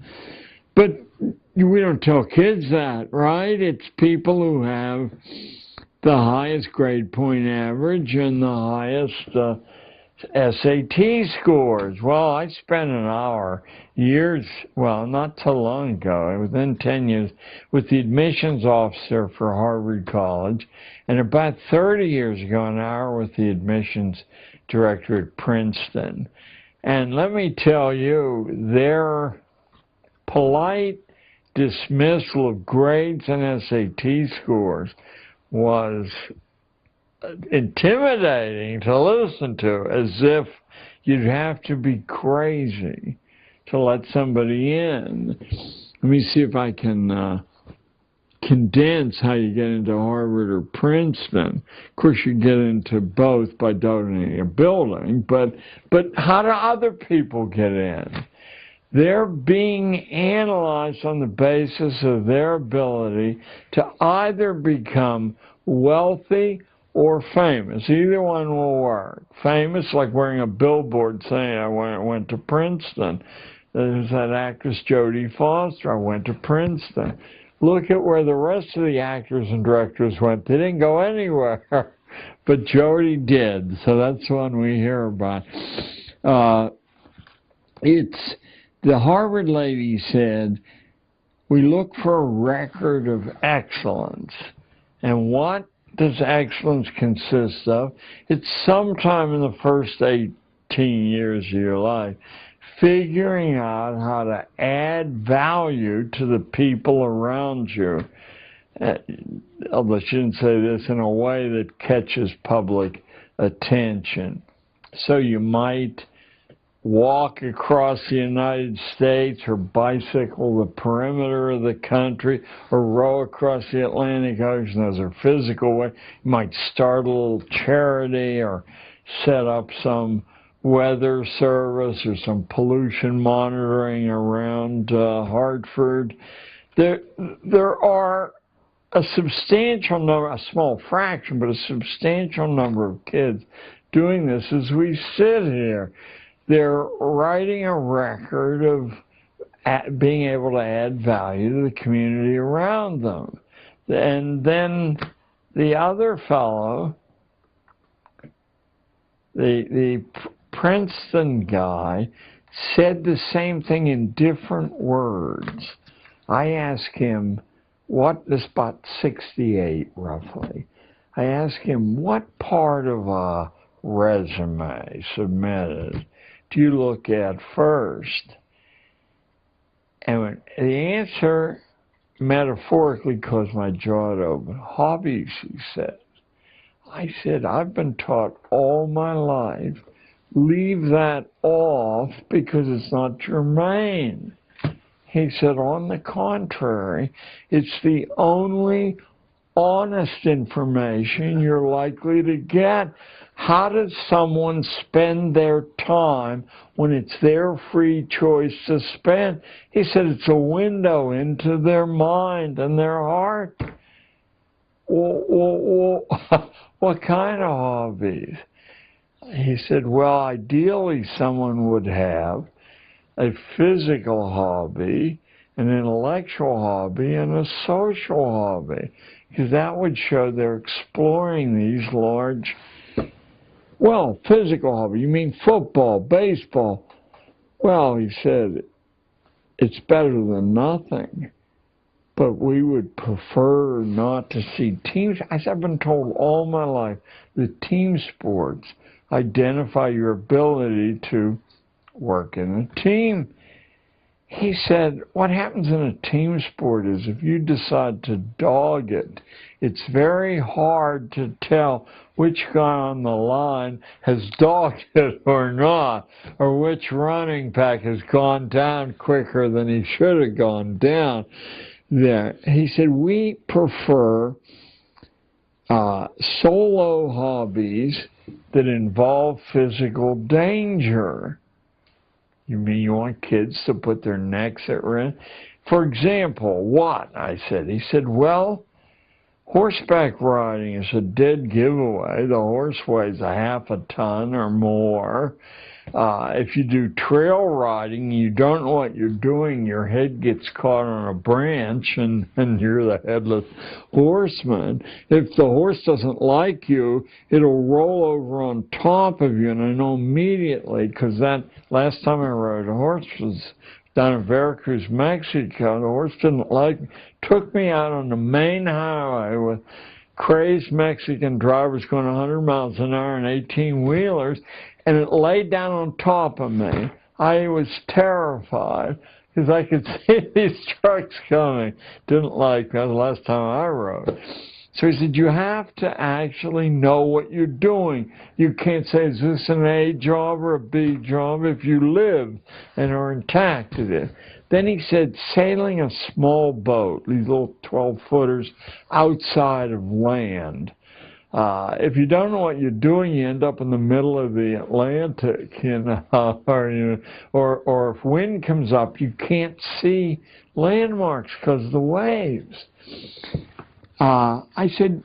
but we don't tell kids that, right? It's people who have the highest grade point average and the highest SAT scores. Well, I spent an hour, not so long ago, within 10 years, with the admissions officer for Harvard College, and about 30 years ago, an hour with the admissions director at Princeton. And let me tell you, their polite dismissal of grades and SAT scores was intimidating to listen to, as if You'd have to be crazy to let somebody in. Let me see if I can condense how you get into Harvard or Princeton. Of course, you get into both by donating a building, but how do other people get in? They're being analyzed on the basis of their ability to either become wealthy or famous. Either one will work. Famous, like wearing a billboard saying, I went to Princeton. There's that actress Jodie Foster, I went to Princeton. Look at where the rest of the actors and directors went. They didn't go anywhere, but Jodie did, so that's one we hear about. The Harvard lady said, we look for a record of excellence. And what does excellence consist of? It's sometime in the first 18 years of your life, figuring out how to add value to the people around you. Although she didn't say this, in a way that catches public attention. So you might walk across the United States or bicycle the perimeter of the country or row across the Atlantic Ocean. Those are physical ways. You might start a little charity or set up some weather service or some pollution monitoring around Hartford. There are a substantial number, a small fraction, but a substantial number of kids doing this as we sit here. They're writing a record of being able to add value to the community around them. And then the other fellow, the Princeton guy, said the same thing in different words. I asked him, this about 68 roughly. I asked him, what part of a resume submitted do you look at first? And the answer metaphorically caused my jaw to open. Hobbies, he said. I said, I've been taught all my life, leave that off because it's not germane. He said, on the contrary, it's the only honest information you're likely to get. How does someone spend their time when it's their free choice to spend? He said it's a window into their mind and their heart. Well, what kind of hobbies? He said, well, ideally someone would have a physical hobby, an intellectual hobby, and a social hobby, because that would show they're exploring these large. Well, physical hobby, you mean football, baseball? Well, he said, it's better than nothing, but we would prefer not to see teams. I said, I've been told all my life that team sports identify your ability to work in a team. He said, what happens in a team sport is if you decide to dog it, it's very hard to tell which guy on the line has dogged it or not, or which running back has gone down quicker than he should have gone down. There, he said, we prefer solo hobbies that involve physical danger. You mean you want kids to put their necks at risk? For example, what? I said. He said, well, horseback riding is a dead giveaway. The horse weighs a half a ton or more. If you do trail riding, you don't know what you're doing. Your head gets caught on a branch and you're the headless horseman. If the horse doesn't like you, it'll roll over on top of you. And I know immediately, because that last time I rode a horse was down in Veracruz, Mexico. The horse didn't like me. Took me out on the main highway with crazed Mexican drivers going 100 miles an hour in 18-wheelers, and it laid down on top of me. I was terrified because I could see these trucks coming. Didn't like that. The last time I rode. So he said, you have to actually know what you're doing. You can't say, is this an A job or a B job? If you live and are intact at it. Then he said, sailing a small boat, these little 12-footers, outside of land. If you don't know what you're doing, you end up in the middle of the Atlantic, or if wind comes up, you can't see landmarks because of the waves. I said,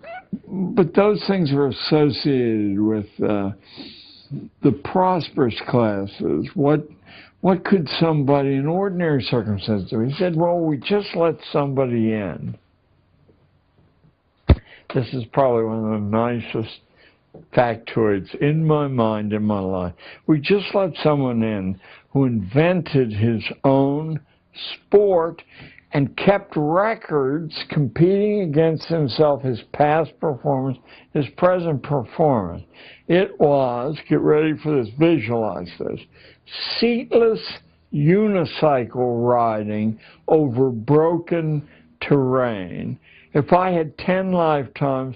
but those things are associated with the prosperous classes. What could somebody in ordinary circumstances do? He said, well, we just let somebody in. This is probably one of the nicest factoids in my mind, in my life. We just let someone in who invented his own sport and kept records competing against himself, his past performance, his present performance. It was, get ready for this, visualize this, seatless unicycle riding over broken terrain. If I had 10 lifetimes,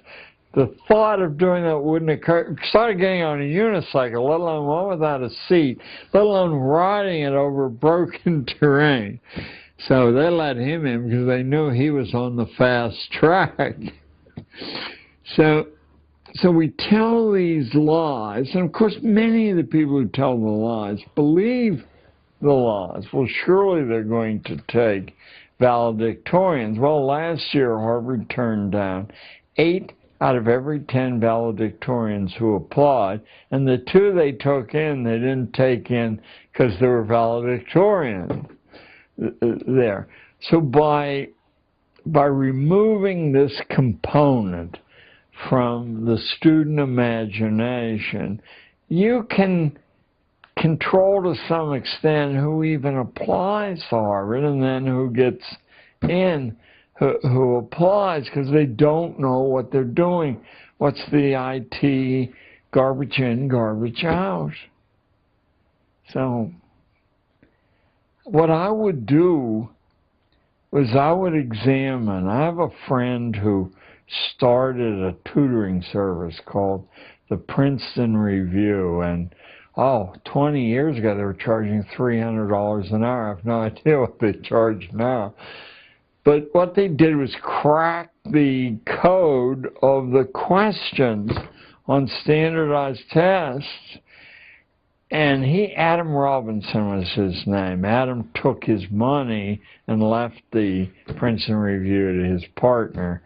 the thought of doing that wouldn't occur. Started getting on a unicycle, let alone one without a seat, let alone riding it over broken terrain. So they let him in because they knew he was on the fast track. So we tell these lies, and of course many of the people who tell the lies believe the lies. Well, surely they're going to take valedictorians. Well, last year Harvard turned down 8 out of every 10 valedictorians who applied, and the 2 they took in, they didn't take in because they were valedictorians there. So by removing this component from the student imagination, you can control to some extent who even applies to Harvard and then who gets in, who applies, because they don't know what they're doing. What's the IT garbage in, garbage out? So what I would do was I would examine. I have a friend who started a tutoring service called the Princeton Review, and 20 years ago they were charging $300 an hour. I have no idea what they charge now. But what they did was crack the code of the questions on standardized tests. And Adam Robinson was his name. Adam took his money and left the Princeton Review to his partner.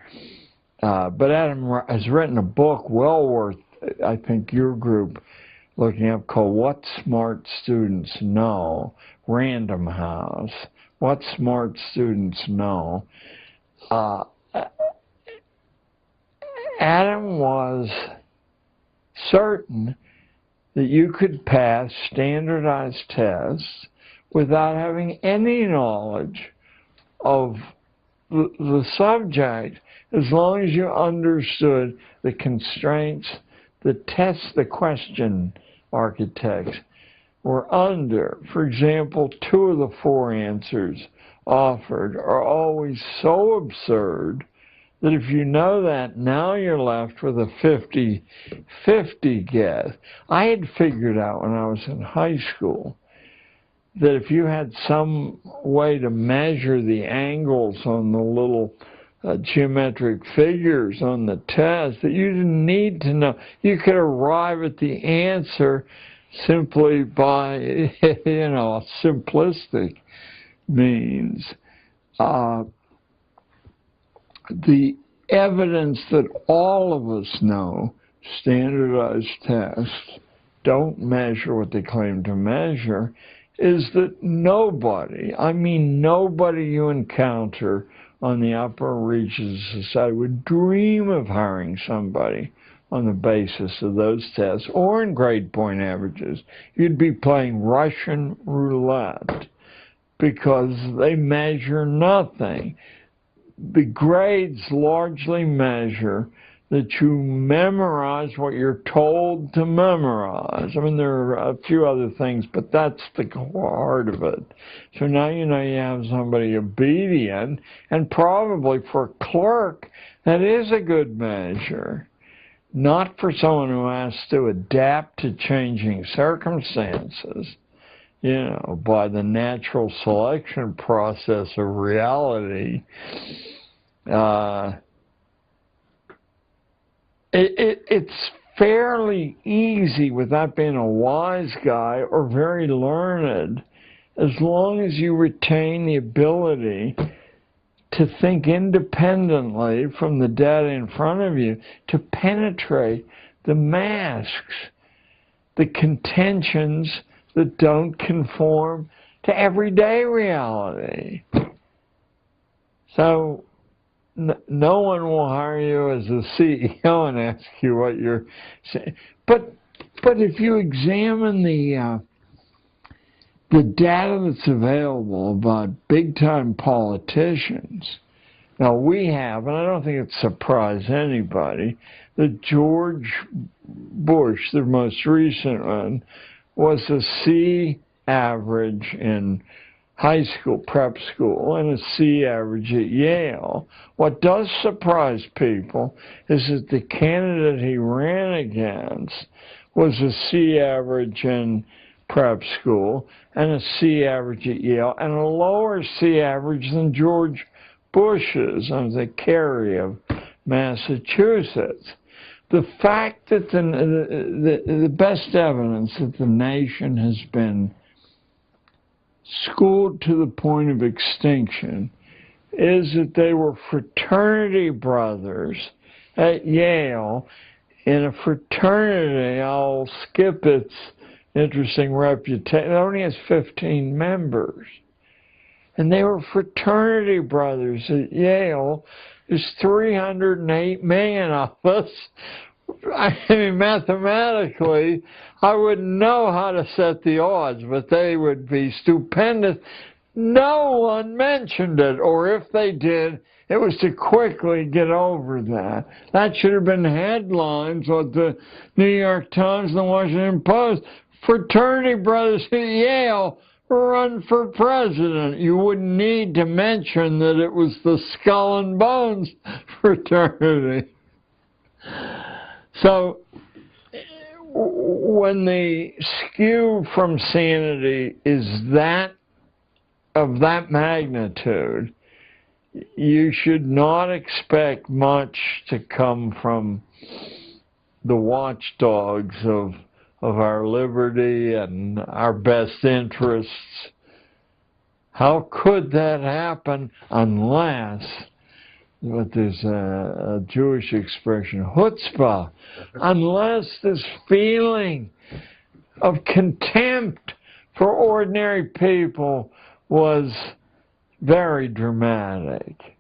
But Adam has written a book well worth, I think, your group looking up, called What Smart Students Know, Random House. What Smart Students Know. Adam was certain that you could pass standardized tests without having any knowledge of the subject, as long as you understood the constraints, the question architects were under. For example, 2 of the 4 answers offered are always so absurd that if you know that, now you're left with a 50-50 guess. I had figured out when I was in high school that if you had some way to measure the angles on the little geometric figures on the test, that you didn't need to know. You could arrive at the answer simply by, simplistic means. The evidence that all of us know standardized tests don't measure what they claim to measure is that nobody, I mean nobody you encounter on the upper reaches of society would dream of hiring somebody on the basis of those tests or in grade point averages. You'd be playing Russian roulette because they measure nothing. The grades largely measure that you memorize what you're told to memorize. I mean, there are a few other things, but that's the heart of it. So now you know you have somebody obedient, and probably for a clerk, that is a good measure. Not for someone who has to adapt to changing circumstances, you know, by the natural selection process of reality. It's fairly easy without being a wise guy or very learned, as long as you retain the ability to think independently from the data in front of you, to penetrate the masks, the contentions that don't conform to everyday reality. So no one will hire you as a CEO and ask you what you're saying. But if you examine the data that's available about big-time politicians, now we have, and I don't think it surprised anybody, that George Bush, the most recent one, was a C average in high school, prep school, and a C average at Yale. What does surprise people is that the candidate he ran against was a C average in prep school and a C average at Yale and a lower C average than George Bush's on the Kerry of Massachusetts. The fact that the best evidence that the nation has been schooled to the point of extinction is that they were fraternity brothers at Yale in a fraternity. I'll skip its interesting reputation. It only has 15 members. And they were fraternity brothers at Yale. There's 308 million of us. I mean, mathematically, I wouldn't know how to set the odds, but they would be stupendous. No one mentioned it, or if they did, it was to quickly get over that. That should have been headlines of the New York Times and the Washington Post. Fraternity brothers at Yale run for president. You wouldn't need to mention that it was the Skull and Bones fraternity. So when the skew from sanity is that of that magnitude, you should not expect much to come from the watchdogs of our liberty and our best interests. How could that happen unless, but there's a Jewish expression, chutzpah, unless this feeling of contempt for ordinary people was very dramatic.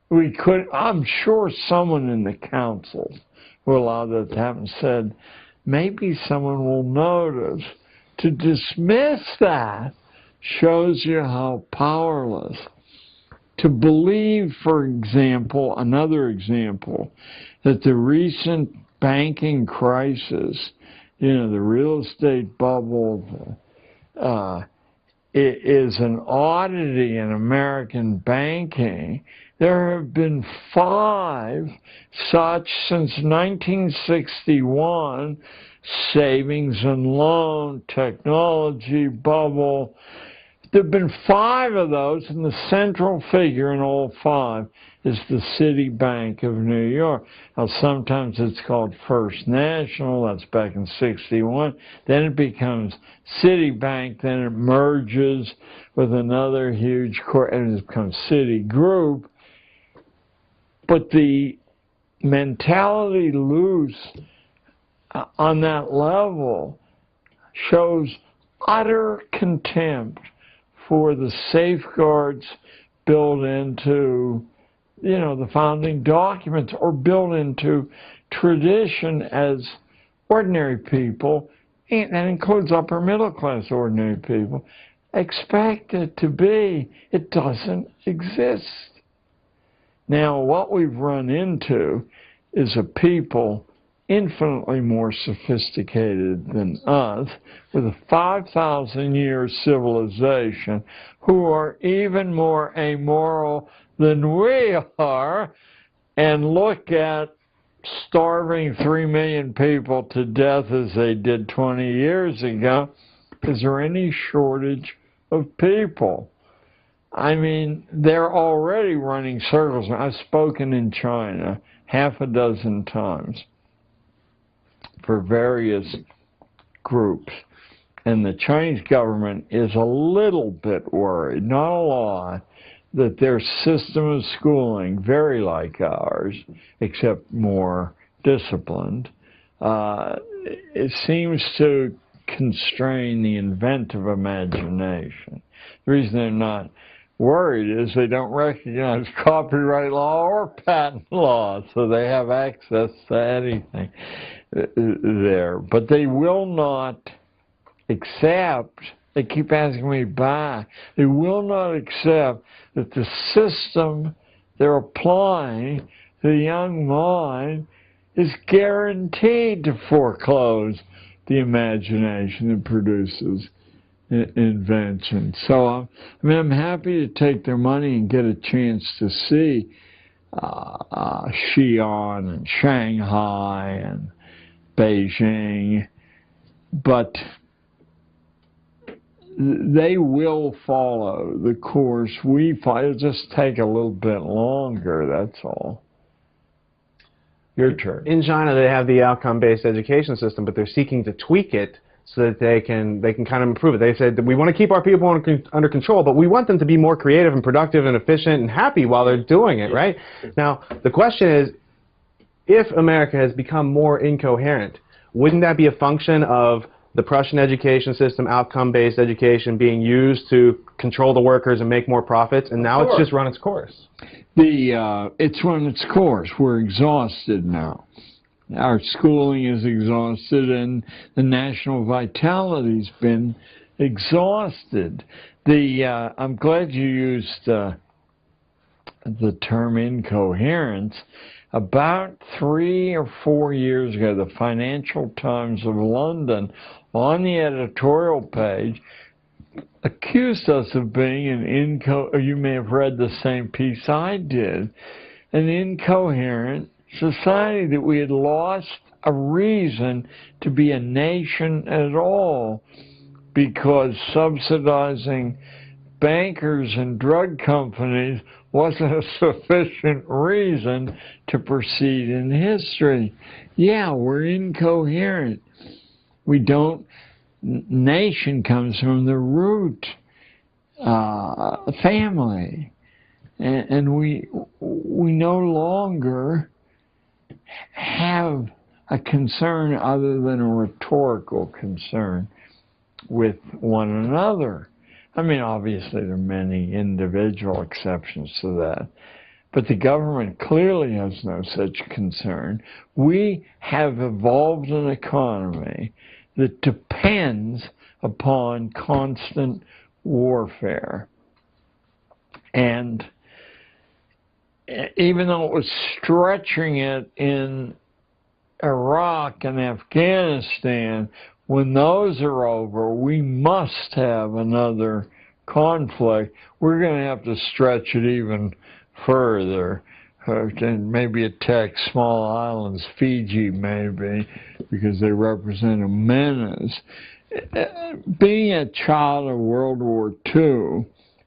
We could, I'm sure someone in the council who allowed that to happen said, maybe someone will notice. To dismiss that shows you how powerless. To believe, for example, another example, that the recent banking crisis, you know, the real estate bubble, is an oddity in American banking. There have been 5 such since 1961, savings and loan, technology bubble. There have been 5 of those, and the central figure in all 5 is the Citibank of New York. Now, sometimes it's called First National, that's back in 61. Then it becomes Citibank, then it merges with another huge and it becomes Citigroup. But the mentality loose on that level shows utter contempt for the safeguards built into, you know, the founding documents, or built into tradition as ordinary people, and that includes upper middle class ordinary people, expect it to be. It doesn't exist. Now, what we've run into is a people infinitely more sophisticated than us, with a 5,000-year civilization, who are even more amoral than we are, and look at starving 3 million people to death as they did 20 years ago. Is there any shortage of people? I mean, they're already running circles. I've spoken in China half a dozen times for various groups, and the Chinese government is a little bit worried, not a lot, that their system of schooling, very like ours, except more disciplined, it seems to constrain the inventive imagination. The reason they're not worried is they don't recognize copyright law or patent law, so they have access to anything there. But they will not accept, they keep asking me back, they will not accept that the system they're applying to the young mind is guaranteed to foreclose the imagination that produces invention. So I'm happy to take their money and get a chance to see Xi'an and Shanghai and Beijing, but they will follow the course we follow. It'll just take a little bit longer, that's all. Your turn. In China, they have the outcome-based education system, but they're seeking to tweak it so that they can kind of improve it. They said that we want to keep our people under control, but we want them to be more creative and productive and efficient and happy while they're doing it, right? Now, the question is, if America has become more incoherent, wouldn't that be a function of the Prussian education system, outcome-based education, being used to control the workers and make more profits, and now it's just run its course? It's run its course. We're exhausted now. Our schooling is exhausted, and the national vitality's been exhausted. I'm glad you used the term incoherence. About 3 or 4 years ago, the Financial Times of London, on the editorial page, accused us of being you may have read the same piece I did, an incoherent society, that we had lost a reason to be a nation at all, because subsidizing bankers and drug companies wasn't a sufficient reason to proceed in history. Yeah, we're incoherent. We don't, nation comes from the root family, and we no longer have a concern other than a rhetorical concern with one another. I mean, obviously there are many individual exceptions to that, but the government clearly has no such concern. We have evolved an economy that depends upon constant warfare. And even though it was stretching it in Iraq and Afghanistan, when those are over, we must have another conflict. We're going to have to stretch it even further and maybe attack small islands, Fiji maybe, because they represent a menace. Being a child of World War II,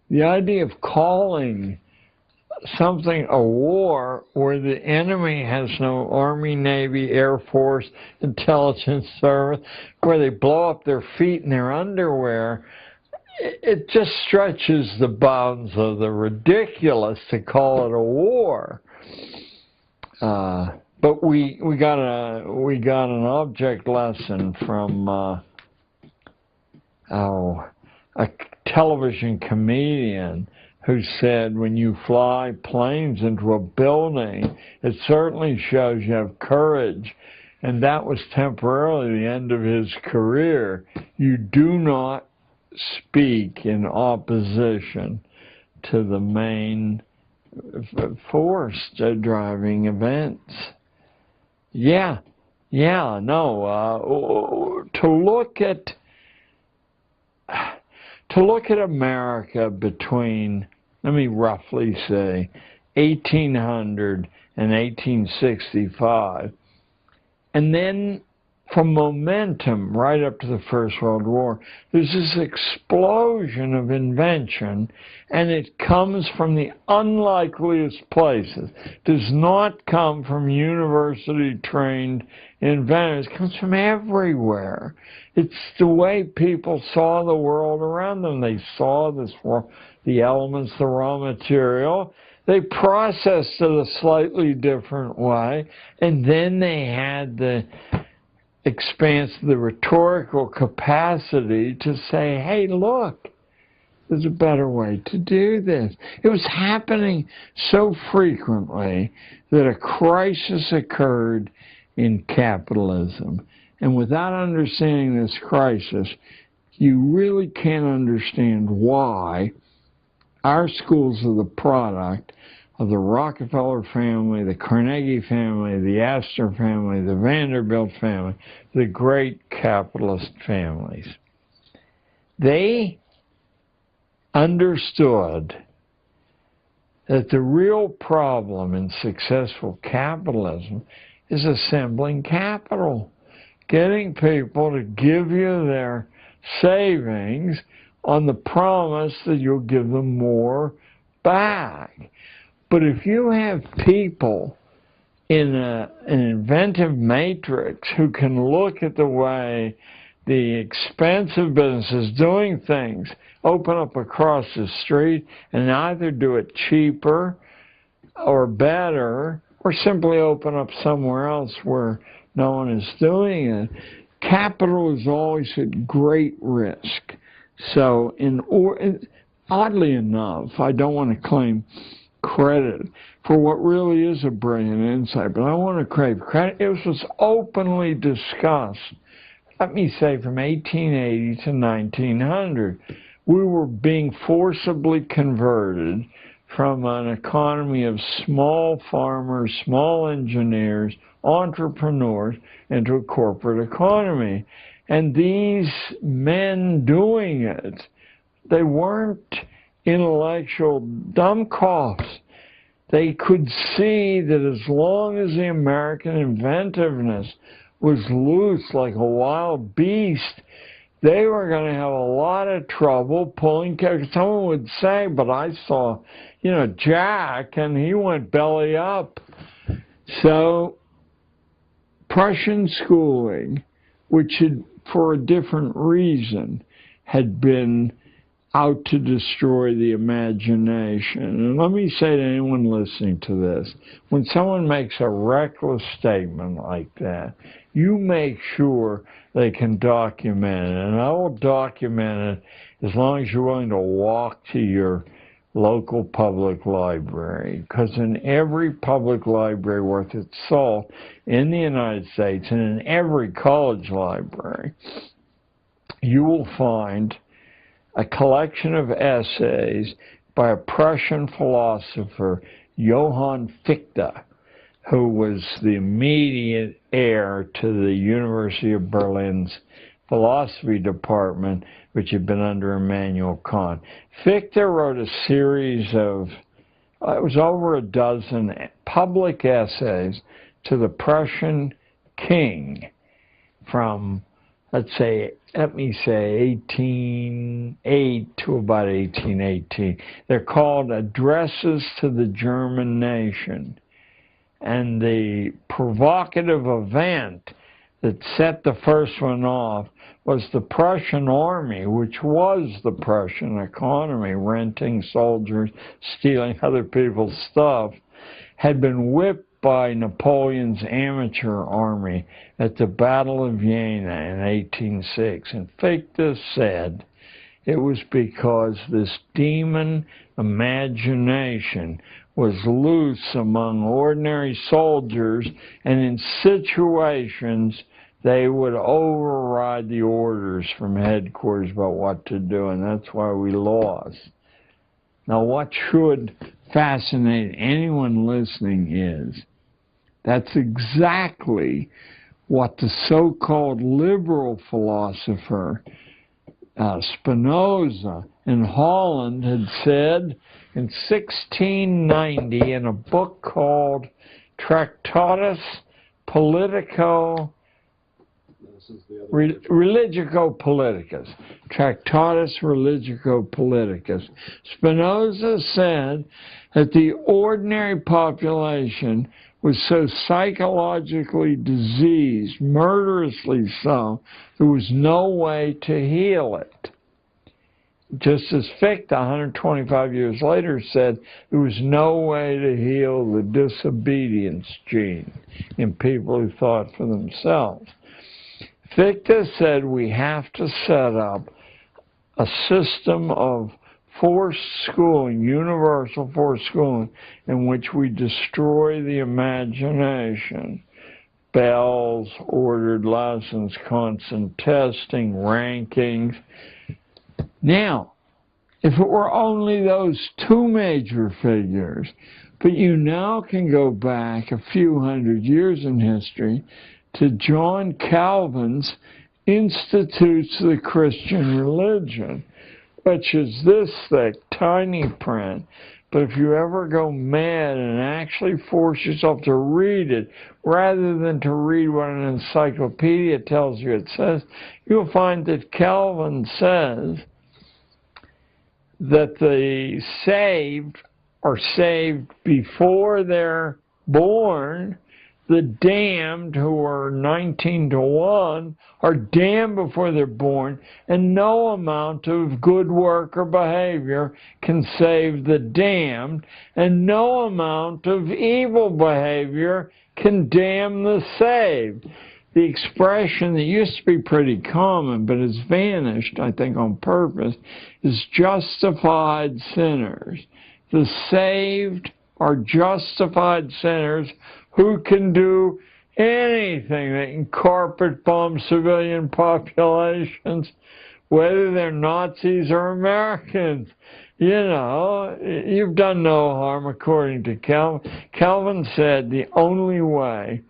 the idea of calling something a war where the enemy has no Army, Navy, Air Force, intelligence service, where they blow up their feet in their underwear, it just stretches the bounds of the ridiculous to call it a war. But we got an object lesson from a television comedian who said, when you fly planes into a building, it certainly shows you have courage. And that was temporarily the end of his career. You do not speak in opposition to the main force driving events. Yeah, yeah, no. To look at America between, let me roughly say, 1800 and 1865, and then from momentum right up to the First World War, there's this explosion of invention, and it comes from the unlikeliest places. It does not come from university-trained inventors. It comes from everywhere. It's the way people saw the world around them. They saw the elements, the raw material. They processed it a slightly different way, and then they had the the rhetorical capacity to say, hey, look, there's a better way to do this. It was happening so frequently that a crisis occurred in capitalism. And without understanding this crisis, you really can't understand why our schools are the product of the Rockefeller family, the Carnegie family, the Astor family, the Vanderbilt family, the great capitalist families. They understood that the real problem in successful capitalism is assembling capital, getting people to give you their savings on the promise that you'll give them more back. But if you have people in an inventive matrix who can look at the way the expensive businesses doing things open up across the street and either do it cheaper or better or simply open up somewhere else where no one is doing it, capital is always at great risk. So oddly enough, I don't want to claim credit for what really is a brilliant insight, but I want to crave credit. It was openly discussed, let me say, from 1880 to 1900. We were being forcibly converted from an economy of small farmers, small engineers, entrepreneurs, into a corporate economy. And these men doing it, they weren't intellectual dumbcoffs. They could see that as long as the American inventiveness was loose like a wild beast, they were going to have a lot of trouble pulling. Someone would say, but I saw, Jack, and he went belly up. So Prussian schooling, which had, for a different reason, had been out to destroy the imagination. And let me say to anyone listening to this, when someone makes a reckless statement like that, you make sure they can document it. And I will document it as long as you're willing to walk to your local public library. Because in every public library worth its salt in the United States, and in every college library, you will find a collection of essays by a Prussian philosopher, Johann Fichte, who was the immediate heir to the University of Berlin's philosophy department, which had been under Immanuel Kant. Fichte wrote a series of, it was over a dozen public essays to the Prussian king from, let me say 1808 to about 1818. They're called Addresses to the German Nation. And the provocative event that set the first one off was the Prussian army, which was the Prussian economy, renting soldiers, stealing other people's stuff, had been whipped by Napoleon's amateur army at the Battle of Jena in 1806. And Fichte said it was because this demon imagination was loose among ordinary soldiers, and in situations they would override the orders from headquarters about what to do, and that's why we lost. Now, what should fascinate anyone listening is That's exactly what the so-called liberal philosopher Spinoza in Holland had said in 1690 in a book called Tractatus Religico-Politicus. Tractatus Religico-Politicus. Spinoza said that the ordinary population was so psychologically diseased, murderously so, there was no way to heal it. Just as Fichte, 125 years later, said there was no way to heal the disobedience gene in people who thought for themselves. Fichte said we have to set up a system of forced schooling, universal forced schooling, in which we destroy the imagination. Bells, ordered lessons, constant testing, rankings. Now, if it were only those two major figures, but you now can go back a few hundred years in history to John Calvin's Institutes of the Christian Religion, which is this thick, tiny print. But if you ever go mad and actually force yourself to read it, rather than to read what an encyclopedia tells you it says, you'll find that Calvin says that the saved are saved before they're born. The damned, who are 19 to 1, are damned before they're born, and no amount of good work or behavior can save the damned, and no amount of evil behavior can damn the saved. The expression that used to be pretty common, but has vanished, I think on purpose, is justified sinners. The saved are justified sinners who can do anything. They can carpet bomb civilian populations, whether they're Nazis or Americans. You know, you've done no harm according to Calvin. Calvin said the only way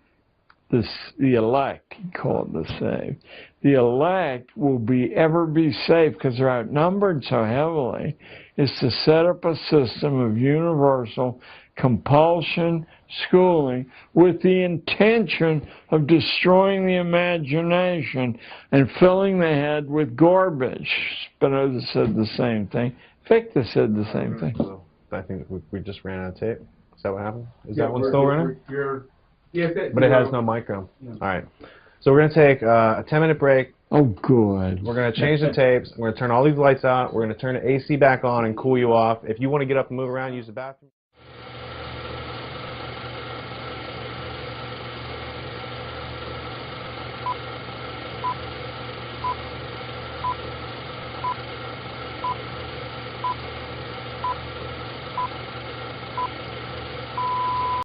the elect, he called the saved, the elect will ever be saved because they're outnumbered so heavily, is to set up a system of universal compulsion schooling with the intention of destroying the imagination and filling the head with garbage. Spinoza said the same thing. Fichte said the same thing. So I think we just ran out of tape. Is that what happened? Is that one still running? But it has no micro. Yeah. All right. So we're going to take a 10-minute break. Oh, good. We're going to change the tapes. We're going to turn all these lights out. We're going to turn the AC back on and cool you off. If you want to get up and move around, use the bathroom.